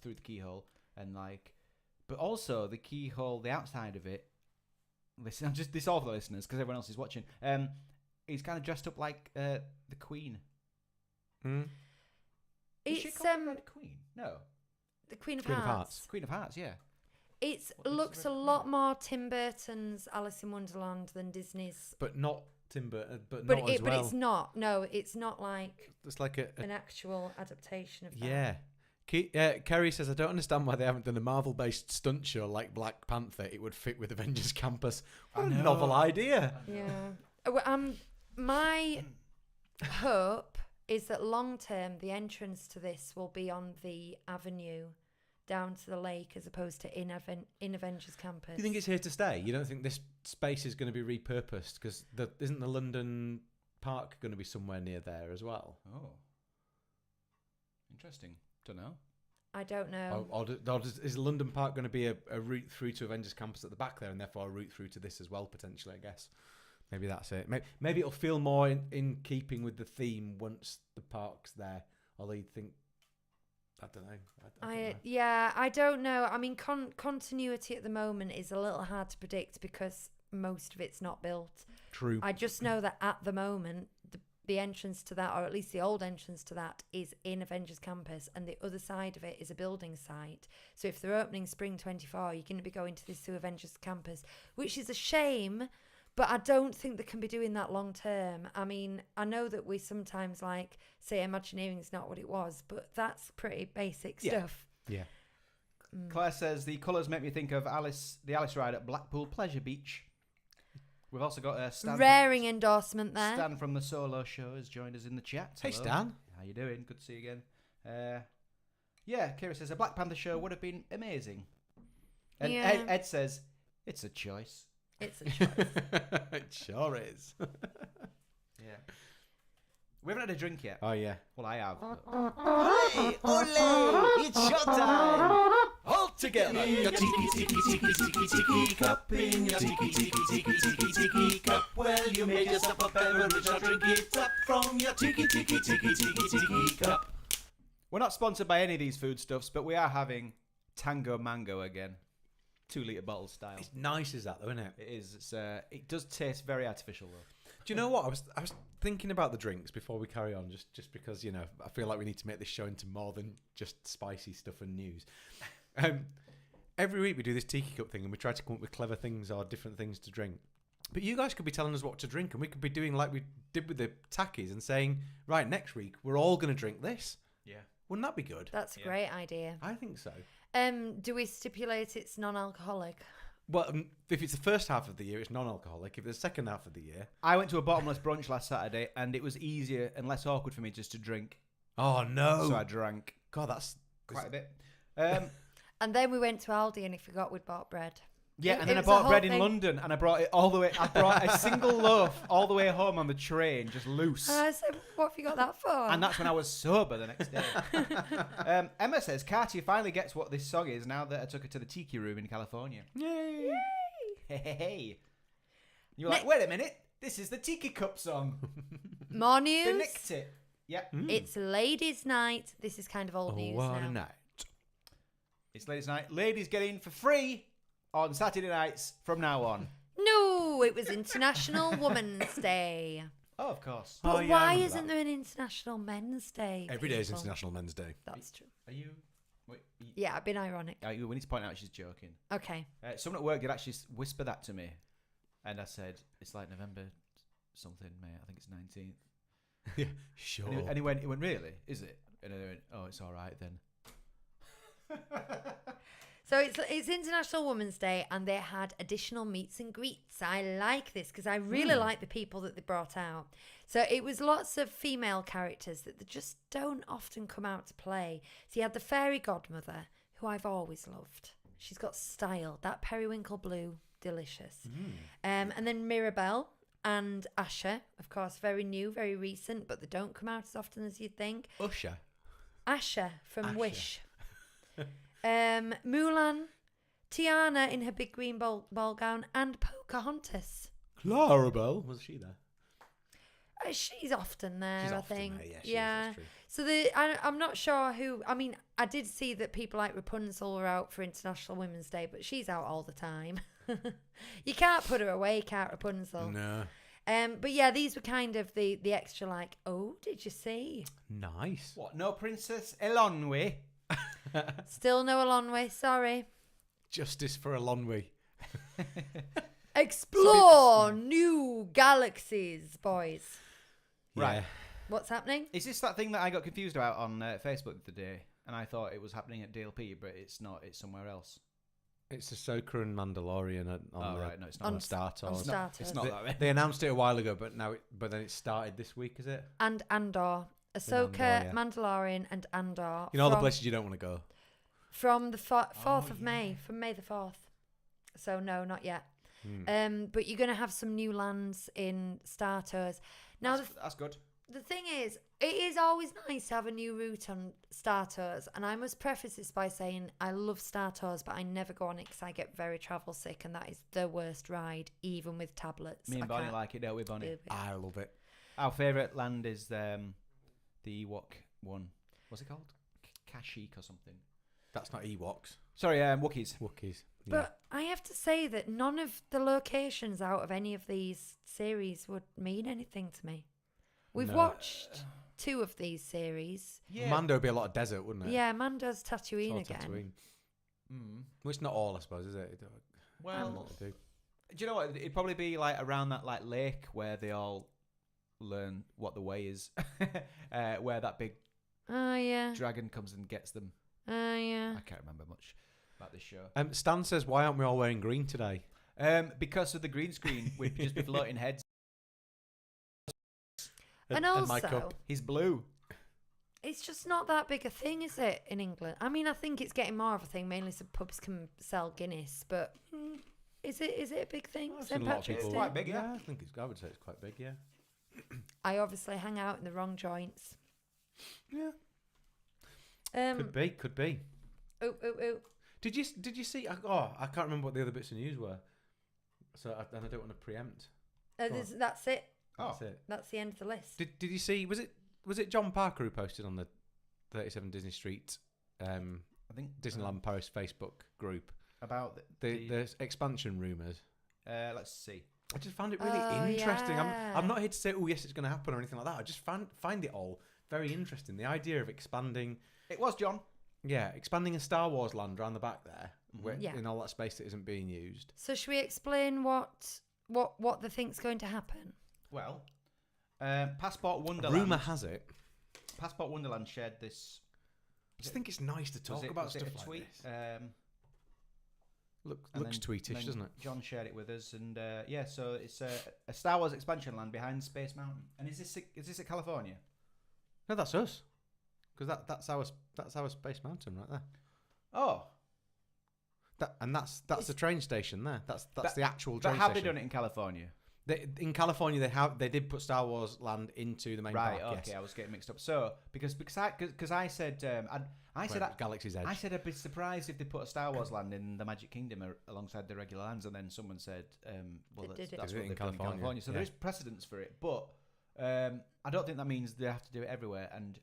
through the keyhole, and but also the keyhole, the outside of it. Listen, I'm just this all for the listeners because everyone else is watching. He's kind of dressed up like the Queen. Is she It's called the Queen? No, the Queen of Queen of Hearts. Hearts. Queen of Hearts. Yeah. It What is looks Red a Queen? lot more Tim Burton's Alice in Wonderland than Disney's. But not Timber, but But not as well. but it's not. No, it's not like It's like an actual adaptation of that. Yeah. Kerry says, I don't understand why they haven't done a Marvel-based stunt show like Black Panther. It would fit with Avengers Campus. What a novel idea. Yeah. My hope is that long term the entrance to this will be on the avenue down to the lake as opposed to in Avengers Campus. Do you think it's here to stay? You don't think this space is going to be repurposed? Because isn't the London Park going to be somewhere near there as well? Oh. Interesting. Don't know. I don't know. Is London Park going to be a route through to Avengers Campus at the back there, and therefore a route through to this as well, potentially, I guess? Maybe that's it. Maybe it'll feel more in keeping with the theme once the park's there. Although you'd think, I don't know. I don't know. Yeah, I don't know. I mean, continuity at the moment is a little hard to predict because most of it's not built. True. I just know that at the moment, the entrance to that, or at least the old entrance to that, is in Avengers Campus, and the other side of it is a building site. So if they're opening Spring 24, you're going to be going to this through Avengers Campus, which is a shame, but I don't think they can be doing that long term. I mean, I know that we sometimes say Imagineering's not what it was, but that's pretty basic stuff. Yeah. Claire says the colours make me think of the Alice ride at Blackpool Pleasure Beach. We've also got a Stan. Raring endorsement there. Stan from the Solo Show has joined us in the chat. Hey, Hello. Stan. How you doing? Good to see you again. Kira says a Black Panther show would have been amazing. And Yeah. Ed says it's a choice. It's a choice. It sure is. Yeah. We haven't had a drink yet. Oh, yeah. Well, I have. Hey, ole! It's showtime! All together! Your tiki tiki tiki tiki tiki cup in your tiki tiki tiki tiki tiki cup. Well, you made yourself a beverage, now drink it up from your tiki tiki tiki tiki tiki cup. We're not sponsored by any of these foodstuffs, but we are having Tango Mango again. 2-litre bottle style. It's nice as that, though, isn't it? It is. It does taste very artificial, though. Do you know what? I was thinking about the drinks before we carry on, just because, I feel like we need to make this show into more than just spicy stuff and news. Every week we do this tiki cup thing and we try to come up with clever things or different things to drink. But you guys could be telling us what to drink, and we could be doing like we did with the Takis and saying, right, next week we're all going to drink this. Yeah. Wouldn't that be good? That's a great idea. I think so. Do we stipulate it's non-alcoholic? Well, if it's the first half of the year, it's non-alcoholic. If it's the second half of the year... I went to a bottomless brunch last Saturday, and it was easier and less awkward for me just to drink. Oh, no. So I drank God, that's... quite a bit. And then we went to Aldi and he forgot we'd bought bread. Yeah, It- and it then I was a bought whole bread in thing. London, and I brought it all the way. I brought a single loaf all the way home on the train, just loose. And I said, what have you got that for? And that's when I was sober the next day. Emma says, Katia finally gets what this song is now that I took her to the tiki room in California. Yay. Hey. You're like, wait a minute, this is the tiki cup song. More They news. nicked it. Yeah. It's ladies' night. This is kind of old news what now. a night. It's ladies' night. Ladies get in for free on Saturday nights from now on. No, it was International Women's Day. Oh, of course. But Oh, yeah, I why remember isn't that. there an International Men's Day? Every day is people? International Men's Day. That's true. Are you... Wait, Yeah, I've been ironic. we need to point out she's joking. Okay. Someone at work did actually whisper that to me. And I said, it's like November something, mate. I think it's 19th. Yeah, sure. And he went, really? Is it? And I went, oh, it's all right then. So it's International Women's Day, and they had additional meets and greets. I like this because I really like the people that they brought out. So it was lots of female characters that they just don't often come out to play. So you had the fairy godmother, who I've always loved. She's got style. That periwinkle blue, delicious. And then Mirabelle and Asher, of course, very new, very recent, but they don't come out as often as you'd think. Usher. Asher from Asher. Wish. Mulan, Tiana in her big green ball gown, and Pocahontas. Clarabelle. Was she there? She's often there, She's I often think. there, yeah, she is, that's true. So I'm not sure who. I mean, I did see that people like Rapunzel were out for International Women's Day, but she's out all the time. You can't put her away, can't Rapunzel? No. But yeah, these were kind of the extra like, oh, did you see? Nice. What, no Princess Elonwe? Still no Alonway, sorry. Justice for Alonwe. Explore new galaxies, boys. Right. Yeah. What's happening? Is this that thing that I got confused about on Facebook the day? And I thought it was happening at DLP, but it's not. It's somewhere else. It's Ahsoka and Mandalorian on the, right. No, it's not. On on Star on Tours. Star It's Tours. not They, that way. they announced it a while ago, but then it started this week, is it? And Andor. Ahsoka, Andor, yeah. Mandalorian, and Andor. You know all the places you don't want to go. From the 4th of May, from May the 4th. So no, not yet. But you're going to have some new lands in Star Tours. Now, That's good. the thing is, it is always nice to have a new route on Star Tours. And I must preface this by saying I love Star Tours, but I never go on it because I get very travel sick. And that is the worst ride, even with tablets. Me and I Bonnie can't like it, don't we, do Bonnie? it. I love it. Our favourite land is the Ewok one. What's it called? Kashyyyk or something. That's not Ewoks. Sorry, Wookiees. Wookiees. Yeah. But I have to say that none of the locations out of any of these series would mean anything to me. We've No. watched 2 of these series. Yeah. Mando would be a lot of desert, wouldn't it? Yeah, Mando's It's Tatooine all again. Tatooine. Mm. Well, it's not all, I suppose, is it? Well, What to do. do you know what? It'd probably be like around that like lake where they all learn what the way is, where that big Oh, yeah. dragon comes and gets them. Oh, yeah. I can't remember much about this show. Stan says, why aren't we all wearing green today? Because of the green screen, we'd just be floating heads. And my also, cup. He's blue. it's just not that big a thing, is it, in England? I mean, I think it's getting more of a thing, mainly so pubs can sell Guinness, but is it a big thing? I've St. seen a lot of Patrick's people- Day? Quite big, yeah. I think I would say it's quite big, yeah. I obviously hang out in the wrong joints. Yeah. Um, Could be. oh. Did you see? I can't remember what the other bits of news were. So I don't want to preempt. That's it. Oh, That's it. That's the end of the list. Did you see? Was it John Parker who posted on the 37 Disney Street I think Disneyland Paris Facebook group about the expansion rumours? let's see. I just found it really Oh, interesting. yeah. I'm not here to say, oh yes, it's going to happen or anything like that. I just find it all very interesting. The idea of expanding, It was John. expanding a Star Wars land around the back there, Yeah. in all that space that isn't being used. So should we explain what they think's going to happen? Well, Passport Wonderland. Rumor has it. Passport Wonderland shared this. I just think it's nice to talk about was it stuff a like tweet? this. Looks tweetish, doesn't it? John shared it with us, and so it's a Star Wars expansion land behind Space Mountain. And is this at California? No, that's us. Because that's our Space Mountain right there. Oh, that's the train station there. That's the actual train but have station. they done it in California? In California, they did put Star Wars Land into the main park. Right. Okay, yes. I was getting mixed up. So because I said Galaxy's Edge. I said I'd be surprised if they put a Star Wars land in the Magic Kingdom alongside the regular lands, and then someone said, well, that's what they've done in California. So there is precedence for it, but I don't think that means they have to do it everywhere. And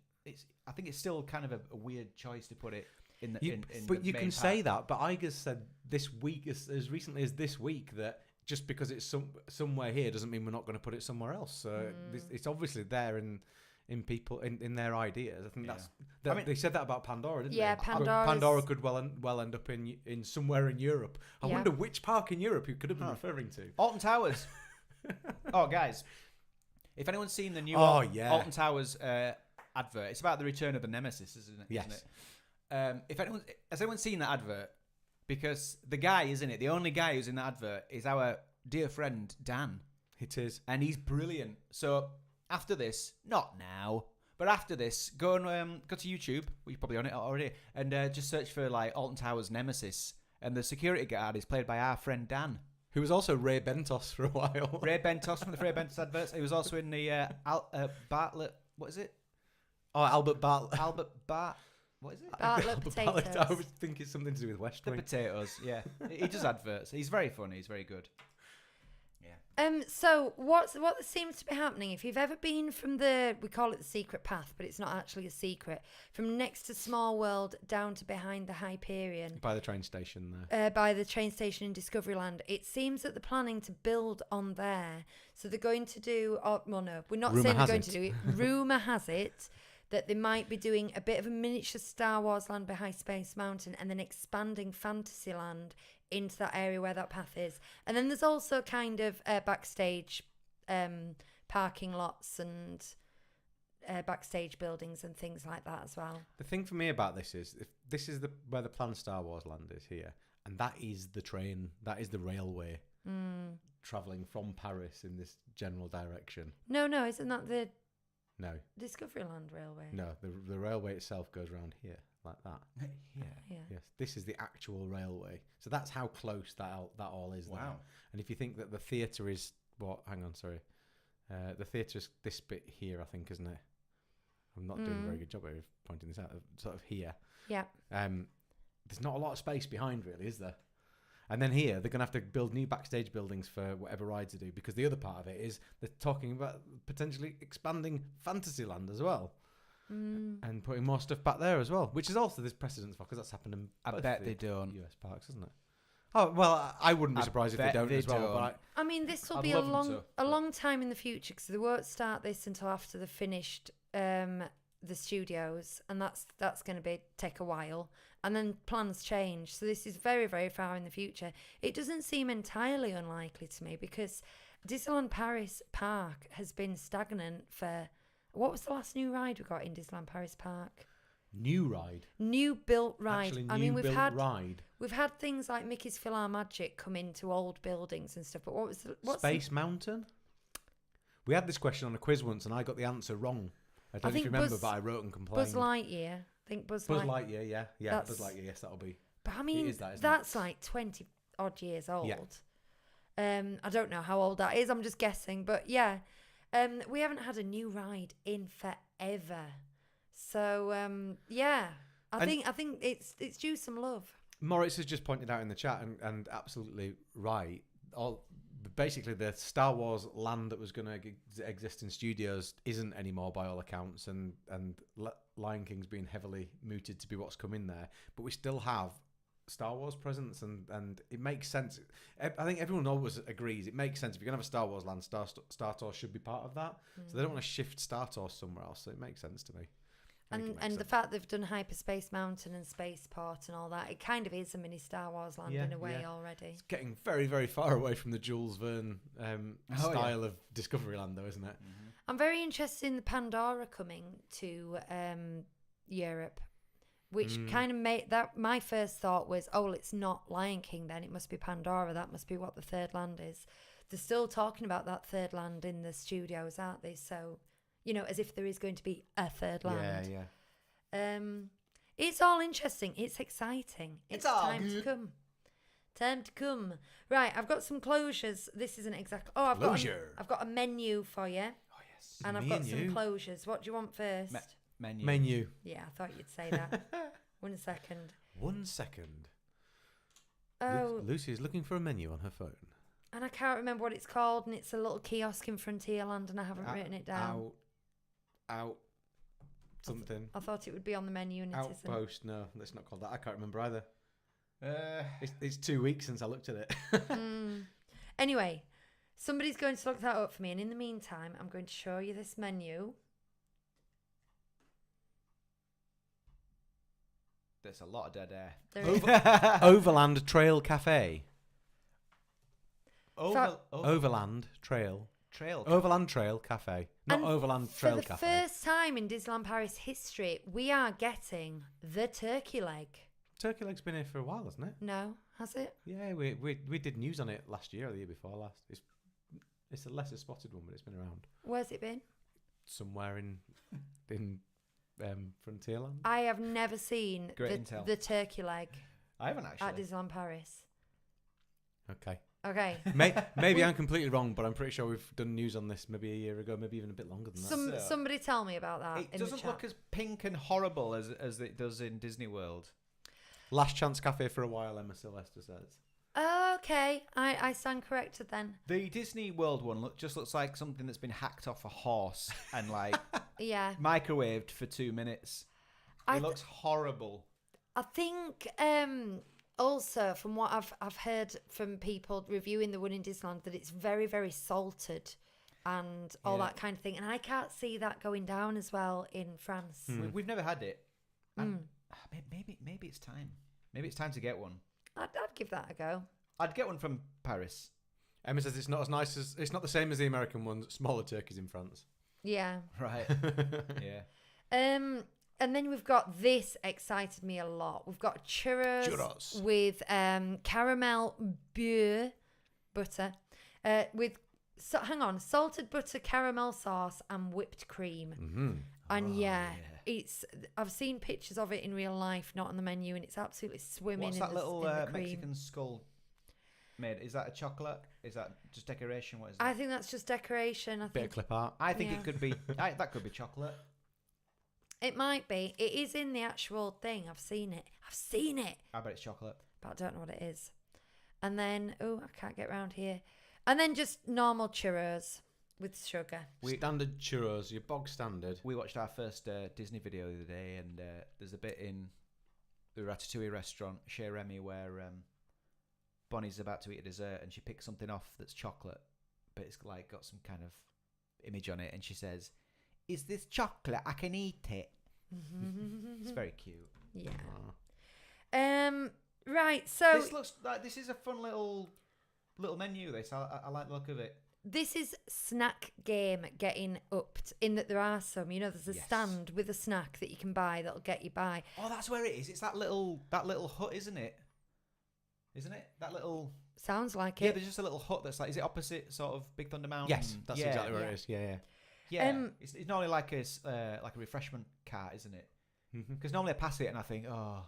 I think it's still kind of a weird choice to put it in the. But you main can park. say that. But Iger's said this week, as recently as this week, that just because it's somewhere here doesn't mean we're not going to put it somewhere else. So it's obviously there in people in their ideas. I think they said that about Pandora, didn't they? Yeah, Pandora could well end up in somewhere in Europe. I wonder which park in Europe you could have been referring to. Alton Towers. Oh, guys, if anyone's seen the new Alton Towers advert, it's about the return of the Nemesis, isn't it? Yes. Has anyone seen that advert? Because the guy, isn't it? The only guy who's in that advert is our dear friend Dan. It is, and he's brilliant. So after this, not now, but after this, go to YouTube. Well, you're probably on it already, and just search for like Alton Towers Nemesis, and the security guard is played by our friend Dan, who was also Ray Bentos for a while. Ray Bentos from the Ray Bentos adverts. He was also in the Bartlett. What is it? Oh, Albert Bartlett. What is it? Bartlett potatoes. I always think it's something to do with West Wing. The potatoes, yeah. He does adverts. He's very funny. He's very good. Yeah. So what seems to be happening, if you've ever been from we call it the secret path, but it's not actually a secret, from next to Small World down to behind the Hyperion. By the train station there. By the train station in Discoveryland. It seems that they're planning to build on there. So they're going to do, we're not saying they're going to do it. Rumour has it that they might be doing a bit of a miniature Star Wars land behind Space Mountain and then expanding Fantasyland into that area where that path is. And then there's also kind of backstage parking lots and backstage buildings and things like that as well. The thing for me about this is, if this is where the planned Star Wars land is here, and that is the train, that is the railway travelling from Paris in this general direction. No, isn't that the... No. Discoveryland Railway. No, the railway itself goes around here like that. Yeah. Yes, this is the actual railway. So that's how close that all is. Wow. There. And if you think that the theatre is hang on, sorry. The theatre is this bit here, I think, isn't it? I'm not doing a very good job of pointing this out. Sort of here. Yeah. There's not a lot of space behind, really, is there? And then here, they're going to have to build new backstage buildings for whatever rides they do, because the other part of it is they're talking about potentially expanding Fantasyland as well. And putting more stuff back there as well, which is also there's precedence for, because that's happened in I bet they don't. US parks, isn't it? Oh, well, I wouldn't be surprised if they don't as well. But I mean, this will I'd be love them a long time in the future, because they won't start this until after they've finished the studios, and that's going to take a while, and then plans change. So this is very, very far in the future. It doesn't seem entirely unlikely to me, because Disneyland Paris Park has been stagnant for... What was the last new ride we got in Disneyland Paris Park? New ride? New built ride. Actually, we've had things like Mickey's PhilharMagic come into old buildings and stuff, but what's Space Mountain? We had this question on a quiz once, and I got the answer wrong. I don't know if you remember, but I wrote and complained. Buzz Lightyear. I think Buzz Lightyear, yeah. Buzz Lightyear, yes, that'll be. But I mean, that's like 20 odd years old. Yeah. I don't know how old that is. I'm just guessing, but yeah. We haven't had a new ride in forever. So yeah, I think it's due some love. Moritz has just pointed out in the chat, and absolutely right. Basically, the Star Wars land that was going to exist in studios isn't anymore by all accounts, and Lion King's been heavily mooted to be what's come in there. But we still have Star Wars presence, and it makes sense. I think everyone always agrees it makes sense. If you're going to have a Star Wars land, Star Tours should be part of that. So they don't want to shift Star Tours somewhere else, so it makes sense to me. And the fact they've done Hyperspace Mountain and Spaceport and all that, it kind of is a mini Star Wars land in a way already. It's getting very, very far away from the Jules Verne style of Discoveryland, though, isn't it? I'm very interested in the Pandora coming to Europe. which kind of made that. My first thought was, oh, well, it's not Lion King then. It must be Pandora. That must be what the third land is. They're still talking about that third land in the studios, aren't they? So, as if there is going to be a third land. Yeah. It's all interesting. It's exciting. It's all time good. to come. Time to come. Right, I've got some closures. This isn't exactly. Oh, Closure. I've got a menu for you. Oh, yes. And I've Me got and some you. closures. What do you want first? Menu. Yeah, I thought you'd say that. 1 second. 1 second. Oh, Lucy is looking for a menu on her phone. and I can't remember what it's called, and it's a little kiosk in Frontierland, and I haven't written it down. Out. Something. I thought it would be on the menu, and it isn't. Outpost. No, it's not called that. I can't remember either. It's 2 weeks since I looked at it. Anyway, somebody's going to look that up for me, and in the meantime, I'm going to show you this menu. There's a lot of dead air. There is. Overland Trail Cafe. Overland Trail. Trail. Overland Trail Cafe. Not And Overland Trail For the Cafe. first time in Disneyland Paris history, we are getting the turkey leg. Turkey leg's been here for a while, hasn't it? No, has it? Yeah, we did news on it last year or the year before last. It's a lesser spotted one, but it's been around Where's it been? somewhere in Frontierland. I have never seen Great intel. the turkey leg I haven't at actually. Disneyland Paris. Okay. Okay. Maybe I'm completely wrong, but I'm pretty sure we've done news on this maybe a year ago, maybe even a bit longer than that. Somebody tell me about that. It in doesn't the chat. look as pink and horrible as it does in Disney World. Last Chance Cafe for a while, Emma Sylvester says. Okay, I stand corrected then. The Disney World one just looks like something that's been hacked off a horse and Yeah. microwaved for 2 minutes. It looks horrible. I think also from what I've heard from people reviewing the one in Disneyland that it's very, very salted and all that kind of thing. And I can't see that going down as well in France. We've never had it. And maybe it's time. Maybe it's time to get one. I'd give that a go. I'd get one from Paris. Emma says it's not as nice as it's not the same as the American ones. Smaller turkeys in France. Yeah. Right. Yeah. And then we've got this excited me a lot. We've got churros. With caramel beurre butter with salted butter, caramel sauce, and whipped cream. Mm-hmm. And I've seen pictures of it in real life, not on the menu, and it's absolutely swimming. What's in that the, little in the cream. Mexican skull made? Is that a chocolate? Is that just decoration? What is that? I think that's just decoration. Bit of clip art. I think Yeah. it could be. That could be chocolate. It might be. It is in the actual thing. I've seen it. I bet it's chocolate. But I don't know what it is. And then, I can't get around here. And then just normal churros with sugar. Standard churros, your bog standard. We watched our first Disney video the other day, and there's a bit in the Ratatouille restaurant, Chez Remy, where Bonnie's about to eat a dessert, and she picks something off that's chocolate, but it's like got some kind of image on it, and she says, "Is this chocolate? I can eat it." It's very cute. Yeah. Aww. Right. So This looks like this is a fun little menu. I like the look of it. this is snack game getting upped in that there are some. There's a Yes. stand with a snack that you can buy that'll get you by. Oh, that's where it is. It's that little hut, isn't it? Isn't it? That little. Sounds like Yeah, it. there's just a little hut that's like. Is it opposite sort of Big Thunder Mountain? Yes, that's exactly where Yeah. it is. Yeah. Yeah, it's normally like a refreshment cart, isn't it? Because normally I pass it and I think, oh,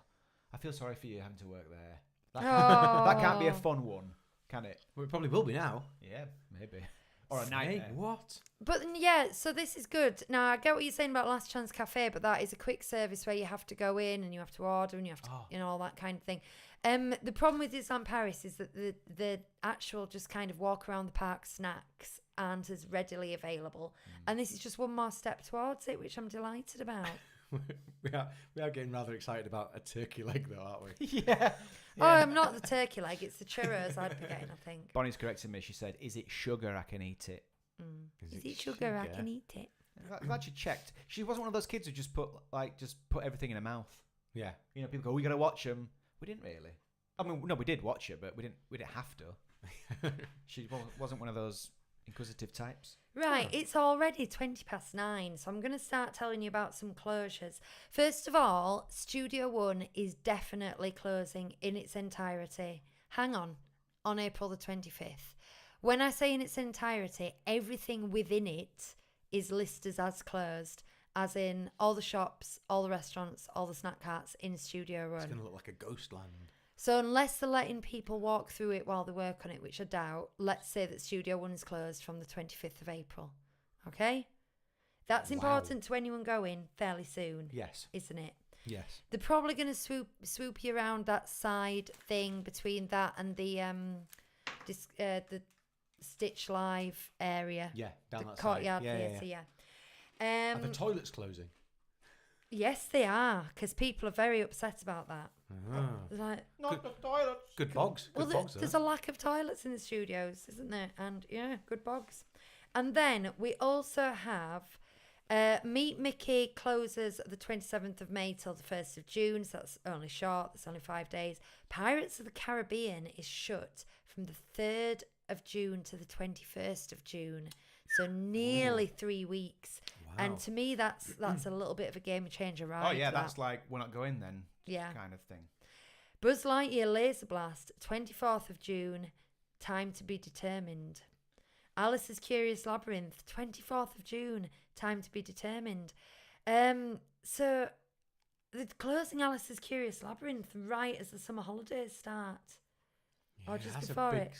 I feel sorry for you having to work there. That can't be a fun one, can it? Well, it probably will be now. Yeah, maybe. Or a nightmare. What? But yeah, so this is good. Now I get what you're saying about Last Chance Cafe, but that is a quick service where you have to go in and you have to order and you have to, all that kind of thing. The problem with Disneyland Paris is that the actual just kind of walk around the park snacks aren't as readily available, and this is just one more step towards it, which I'm delighted about. we are getting rather excited about a turkey leg, though, aren't we? Yeah. Oh, I'm not the turkey leg; it's the churros I'd be getting, I think. Bonnie's correcting me. She said, "Is it sugar? I can eat it." Is it sugar? I can eat it. I'm glad she checked. She wasn't one of those kids who just put everything in her mouth. Yeah. People go, "We got to watch them." We didn't really. I mean, no, we did watch it, but we didn't have to. She wasn't one of those, Inquisitive types. Right, it's already 9:20, so I'm going to start telling you about some closures. First of all, Studio One is definitely closing in its entirety. Hang on April the 25th. When I say in its entirety, everything within it is listed as closed, as in all the shops, all the restaurants, all the snack carts in Studio One. It's going to look like a ghost land. So unless they're letting people walk through it while they work on it, which I doubt, let's say that Studio One is closed from the 25th of April. Okay? That's important to anyone going fairly soon. Yes. Isn't it? Yes. They're probably going to swoop you around that side thing between that and the Stitch Live area. Yeah, down the that side. Courtyard Yeah, Theatre, yeah. yeah. Are the toilets closing? Yes, they are, because people are very upset about that. It's like, Not the toilets. Good bogs. Good bogs, there's a lack of toilets in the studios, isn't there? And yeah, good bogs. And then we also have Meet Mickey closes the 27th of May till the 1st of June, so that's only short, that's only 5 days. Pirates of the Caribbean is shut from the 3rd of June to the 21st of June, so nearly 3 weeks. Wow. And to me, that's a little bit of a game changer, right? Oh yeah, that's like we're not going then. Yeah. Kind of thing. Buzz Lightyear Laser Blast, 24th of June, time to be determined. Alice's Curious Labyrinth, 24th of June, time to be determined. So they're closing Alice's Curious Labyrinth right as the summer holidays start. Yeah, or just that's before a it.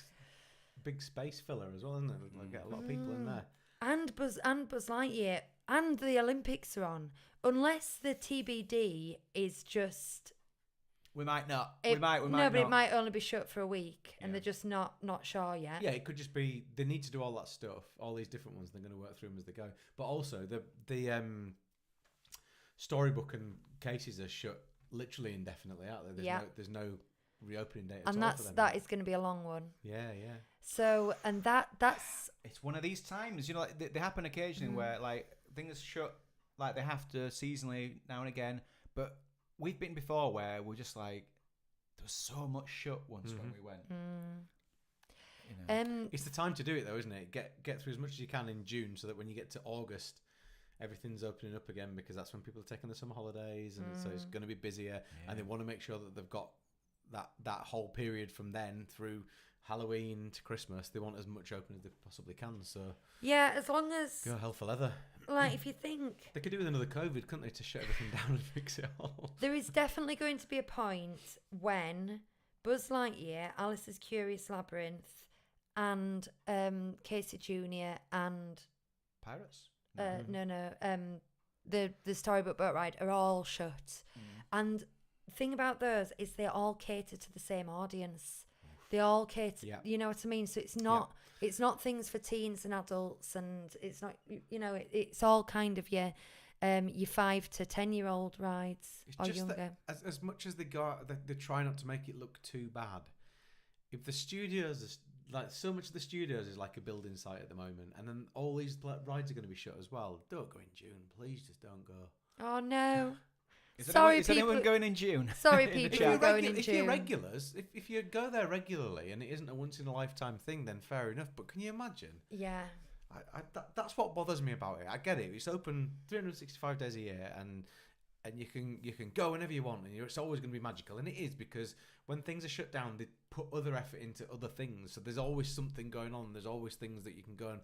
big space filler as well, isn't it? Like, get a lot of people in there. And Buzz Lightyear and the Olympics are on. Unless the TBD is just... We might not. It, we might no, not. but it might only be shut for a week, and Yeah. they're just not sure yet. Yeah, it could just be they need to do all that stuff, all these different ones. They're going to work through them as they go. But also the storybook and cases are shut literally indefinitely, aren't they? There's no reopening date. And that is going to be a long one. Yeah, yeah. So, and that's It's one of these times, you know, like they happen occasionally where like things shut, like they have to seasonally now and again. But we've been before where we're just like, there was so much shut once when we went. You know. It's the time to do it though, isn't it? Get through as much as you can in June, so that when you get to August, everything's opening up again, because that's when people are taking the summer holidays, and so it's going to be busier, and they want to make sure that they've got that whole period from then through Halloween to Christmas. They want as much open as they possibly can. So yeah, as long as go hell for leather. like if you think They could do with another COVID, couldn't they, to shut everything down and fix it all? there is definitely going to be a point when Buzz Lightyear, Alice's Curious Labyrinth, and Casey Jr. and Pirates? the Storybook Boat Ride are all shut. And the thing about those is they all cater to the same audience. They all cater, you know what I mean? So it's not things for teens and adults, and it's not, you know, it's all kind of your 5 to 10-year-old rides It's or just younger. that as much as they try not to make it look too bad. If the studios is like, so much of the studios is like a building site at the moment, and then all these rides are going to be shut as well. Don't go in June, please. Just don't go. Oh no. Is Sorry, anyone going in June? Sorry, In the people chat? who are going in If June. you're regulars, if you go there regularly and it isn't a once in a lifetime thing, then fair enough. But can you imagine? Yeah. That's what bothers me about it. I get it. It's open 365 days a year, and you can go whenever you want, and it's always going to be magical. And it is, because when things are shut down, they put other effort into other things. So there's always something going on. There's always things that you can go and,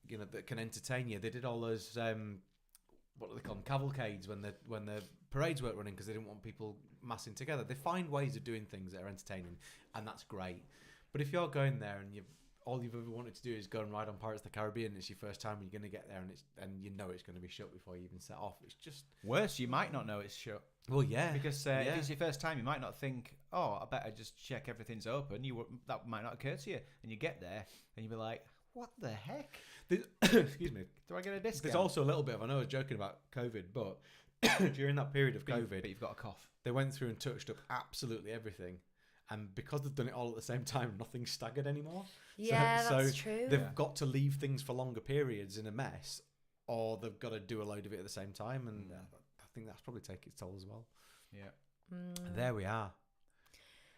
you know, that can entertain you. They did all those what do they call them, cavalcades, when the parades weren't running because they didn't want people massing together. They find ways of doing things that are entertaining, and that's great. But if you're going there and all you've ever wanted to do is go and ride on Pirates of the Caribbean, it's your first time, and you're going to get there and you know it's going to be shut before you even set off. It's just Worse, you might not know it's shut. well, yeah, Because if it's your first time, you might not think, oh, I better just check everything's open. That might not occur to you. And you get there and you'll be like, what the heck? excuse me. Do I get a discount? There's also a little bit of, I know I was joking about COVID, but during that period of COVID, But you've got a cough. they went through and touched up absolutely everything. And because they've done it all at the same time, nothing's staggered anymore. Yeah, so that's true. They've got to leave things for longer periods in a mess, or they've got to do a load of it at the same time. And I think that's probably taken its toll as well. Yeah. And there we are.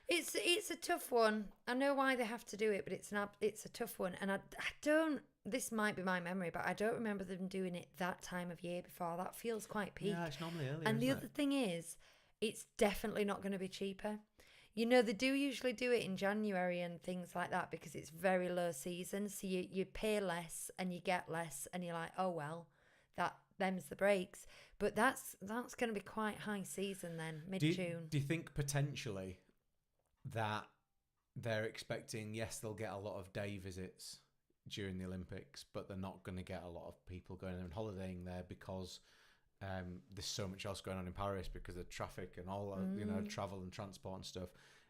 It's a tough one. I know why they have to do it, but it's a tough one. And I don't. This might be my memory, but I don't remember them doing it that time of year before. That feels quite peak. Yeah, it's normally earlier. And the isn't other it? thing is, it's definitely not going to be cheaper. You know, they do usually do it in January and things like that because it's very low season. So you pay less and you get less, and you're like, oh well, them's the breaks. But that's going to be quite high season then, mid-June. Do you think potentially that they're expecting? Yes, they'll get a lot of day visits during the Olympics, but they're not going to get a lot of people going there and holidaying there because there's so much else going on in Paris because of traffic and all travel and transport and stuff.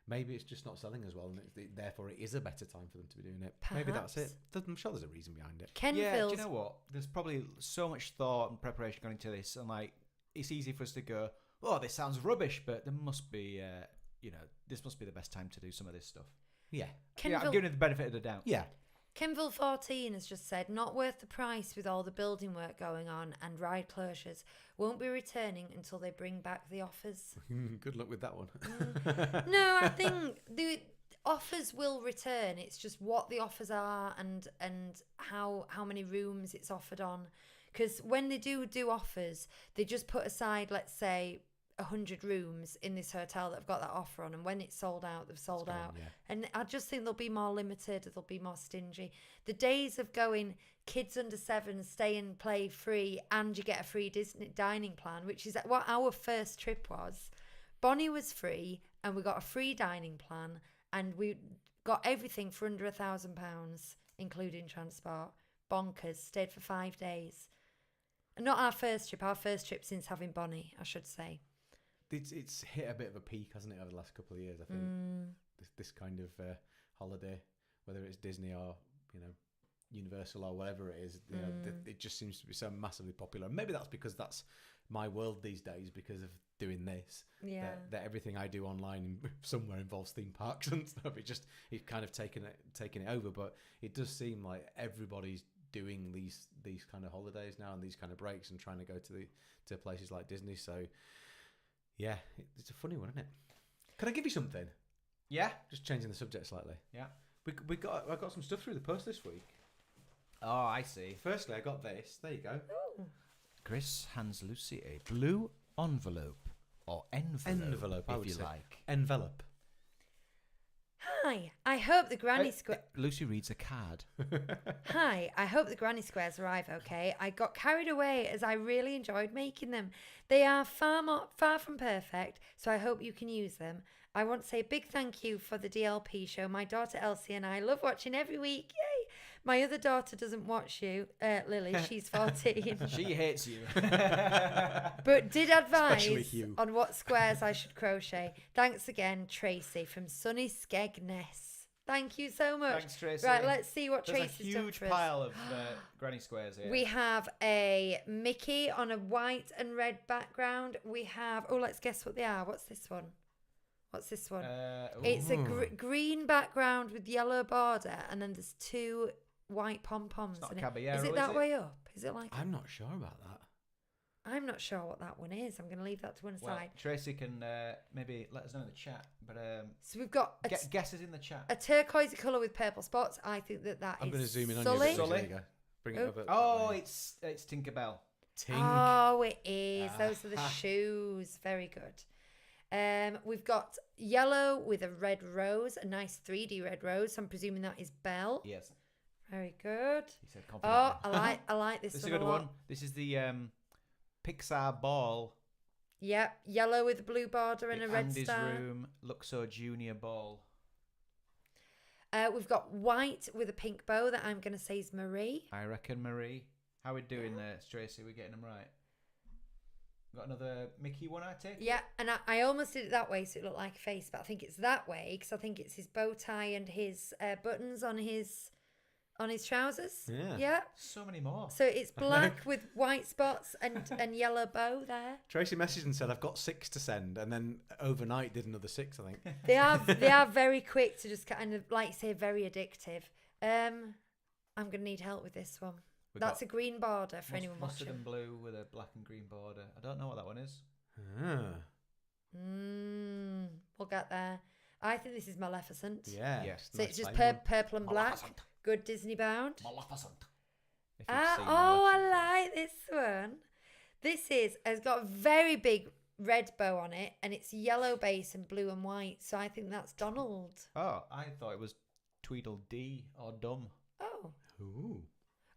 Maybe it's just not selling as well, and therefore it is a better time for them to be doing it. Maybe that's it. I'm sure there's a reason behind it. Yeah, do you know what? There's probably so much thought and preparation going into this, and like it's easy for us to go, "Oh, this sounds rubbish," but there must be, this must be the best time to do some of this stuff. Yeah. I'm giving it the benefit of the doubt. Yeah. Kenville 14 has just said, not worth the price with all the building work going on and ride closures. Won't be returning until they bring back the offers. Good luck with that one. No, I think the offers will return. It's just what the offers are and how many rooms it's offered on. Because when they do offers, they just put aside, let's say, 100 rooms in this hotel that have got that offer on, and when it's sold out, they've sold out. Yeah. And I just think they'll be more limited, they'll be more stingy. The days of going kids under 7 stay and play free and you get a free Disney dining plan, which is what our first trip was. Bonnie was free and we got a free dining plan and we got everything for under £1,000, including transport. Bonkers. Stayed for 5 days. And not our first trip since having Bonnie, I should say. It's hit a bit of a peak, hasn't it, over the last couple of years? I think this kind of holiday, whether it's Disney or Universal or whatever it is, it just seems to be so massively popular. And maybe that's because that's my world these days because of doing this. Yeah, that everything I do online somewhere involves theme parks and stuff. It's kind of taken it over. But it does seem like everybody's doing these kind of holidays now and these kind of breaks and trying to go to places like Disney. So. Yeah, it's a funny one, isn't it? Can I give you something? Yeah. Just changing the subject slightly. Yeah. I got some stuff through the post this week. Oh, I see. Firstly, I got this. There you go. Ooh. Chris hands Lucy a blue envelope or envelope I if would you say. like. Envelope. Hi, I hope the granny square. Lucy reads a card. Hi, I hope the granny squares arrive okay. I got carried away as I really enjoyed making them. They are far from perfect, so I hope you can use them. I want to say a big thank you for the DLP show. My daughter Elsie and I love watching every week. Yay! My other daughter doesn't watch you, Lily. She's 14. She hates you. But did Especially advise Hugh. on what squares I should crochet. Thanks again, Tracy from sunny Skegness. Thank you so much. Thanks, Tracy. Right, let's see what There's Tracy's a done huge for us. pile of granny squares here. We have a Mickey on a white and red background. We have... Oh, let's guess what they are. What's this one? It's a green background with yellow border, and then there's 2 white pom-poms. It's not in it. Caballero, Is it is that it? way up? Is it like... I'm not sure about that. I'm not sure what that one is. I'm going to leave that to one Well, side. Tracy can maybe let us know in the chat. But So we've got guesses in the chat. a turquoisey colour with purple spots. I think that I'm going to is zoom in on Sully. you. Sully. There you go. Bring it Oh. over. Oh, that way. it's Tinkerbell. Tink. Oh, it is. Those are the shoes. Very good. We've got yellow with a red rose, a nice 3D red rose. So I'm presuming that is Belle. Yes, Very good. he said confidently. Oh, I like this. This is one a good lot. one. This is the Pixar ball. Yep, yellow with a blue border and a red Andy's star. Room Luxor Junior ball. We've got white with a pink bow that I'm going to say is Marie. I reckon Marie. How are we doing there, Tracy? We're getting them right. Got another Mickey one, I take? Yeah, and I almost did it that way so it looked like a face, but I think it's that way because I think it's his bow tie and his buttons on his trousers. Yeah. So many more. So it's black with white spots and yellow bow there. Tracy messaged and said, I've got 6 to send. And then overnight did another 6, I think. They are very quick to just kind of, like you say, very addictive. I'm going to need help with this one. That's a green border for anyone mustard watching. and blue with a black and green border. I don't know what that one is. Ah. We'll get there. I think this is Maleficent. Yeah. Yes. So nice it's just plain one. purple and black. Maleficent. Good Disney bound. Maleficent. If you've Ah, seen oh, Maleficent. I like this one. Has got a very big red bow on it, and it's yellow base and blue and white. So I think that's Donald. Oh, I thought it was Tweedledee or Dumb. Oh. Ooh.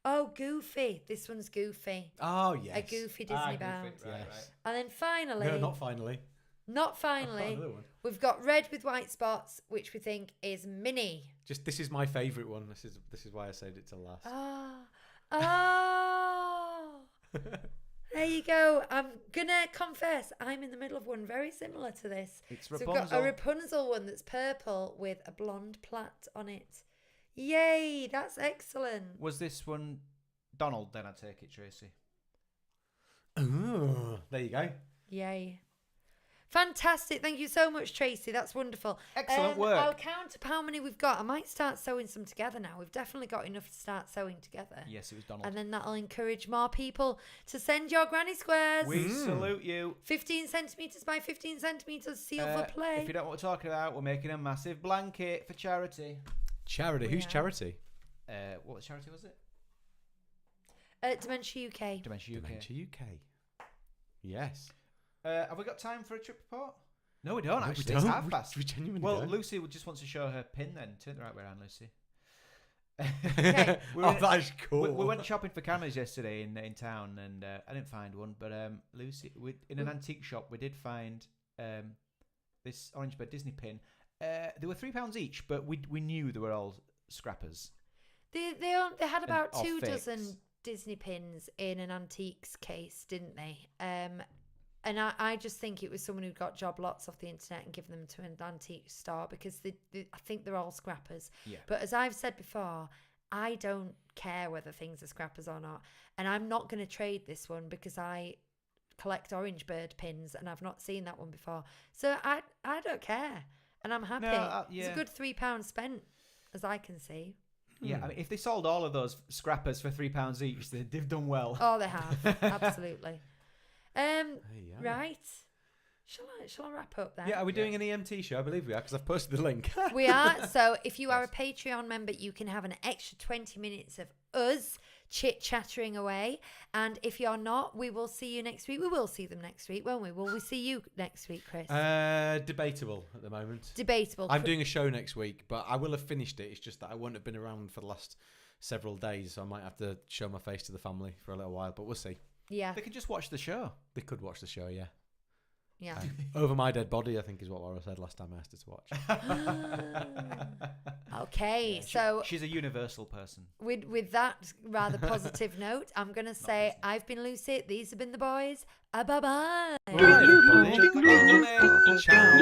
Oh, Goofy. This one's Goofy. Oh, yes. A Goofy Disney bound. Right, Yes. And then finally, No, not finally. not finally, Another one. we've got red with white spots, which we think is Minnie. Just this is my favourite one. This is why I saved it to last. Oh. There you go. I'm gonna confess, I'm in the middle of one very similar to this. It's So we've got a Rapunzel. Rapunzel one that's purple with a blonde plait on it. Yay, that's excellent. Was this one Donald? Then I take it, Tracy. Ooh, there you go. Yay. Fantastic. Thank you so much, Tracy. That's wonderful. Excellent work. I'll count up how many we've got. I might start sewing some together now. We've definitely got enough to start sewing together. Yes, it was Donald. And then that'll encourage more people to send your granny squares. We salute you. 15 centimetres by 15 centimetres, seal for play. If you don't know what we're talking about, we're making a massive blanket for charity. Charity. We Who's are. charity? What charity was it? Dementia UK. Dementia UK. Dementia UK. Yes. Have we got time for a trip report? No, we don't. No, Actually, we it's don't. half past. We genuinely Well, don't. Lucy just wants to show her pin. Then turn the right way around, Lucy. Okay. We Oh, went- that is cool. We went shopping for cameras yesterday in town, and I didn't find one. But Lucy, in an antique shop, we did find this orange bird Disney pin. They were £3 each, but we knew they were all scrappers. They had about or 2 fakes. dozen Disney pins in an antiques case, didn't they? And I just think it was someone who got job lots off the internet and given them to an antique store because I think they're all scrappers. Yeah. But as I've said before, I don't care whether things are scrappers or not. And I'm not going to trade this one because I collect orange bird pins and I've not seen that one before. So I don't care. And I'm happy. It's yeah. a good £3 spent, as I can see. Yeah, I mean, if they sold all of those scrappers for £3 each, they've done well. Oh, they have. Absolutely. There you are. Right. Shall I wrap up then? Yeah, are we doing an EMT show? I believe we are because I've posted the link. We are. So if you are a Patreon member, you can have an extra 20 minutes of us chit-chattering away. And if you're not, we will see you next week. We will see them next week, won't we? Will we see you next week, Chris? Debatable at the moment. Debatable. I'm doing a show next week, but I will have finished it. It's just that I won't have been around for the last several days, so I might have to show my face to the family for a little while, but we'll see. Yeah. They can just watch the show. They could watch the show, yeah. Yeah. Over My Dead Body, I think is what Laura said last time I asked her to watch. Okay. So She's a universal person. with that rather positive note, I'm going to say I've been Lucy. These have been the boys. Bye-bye. Ciao.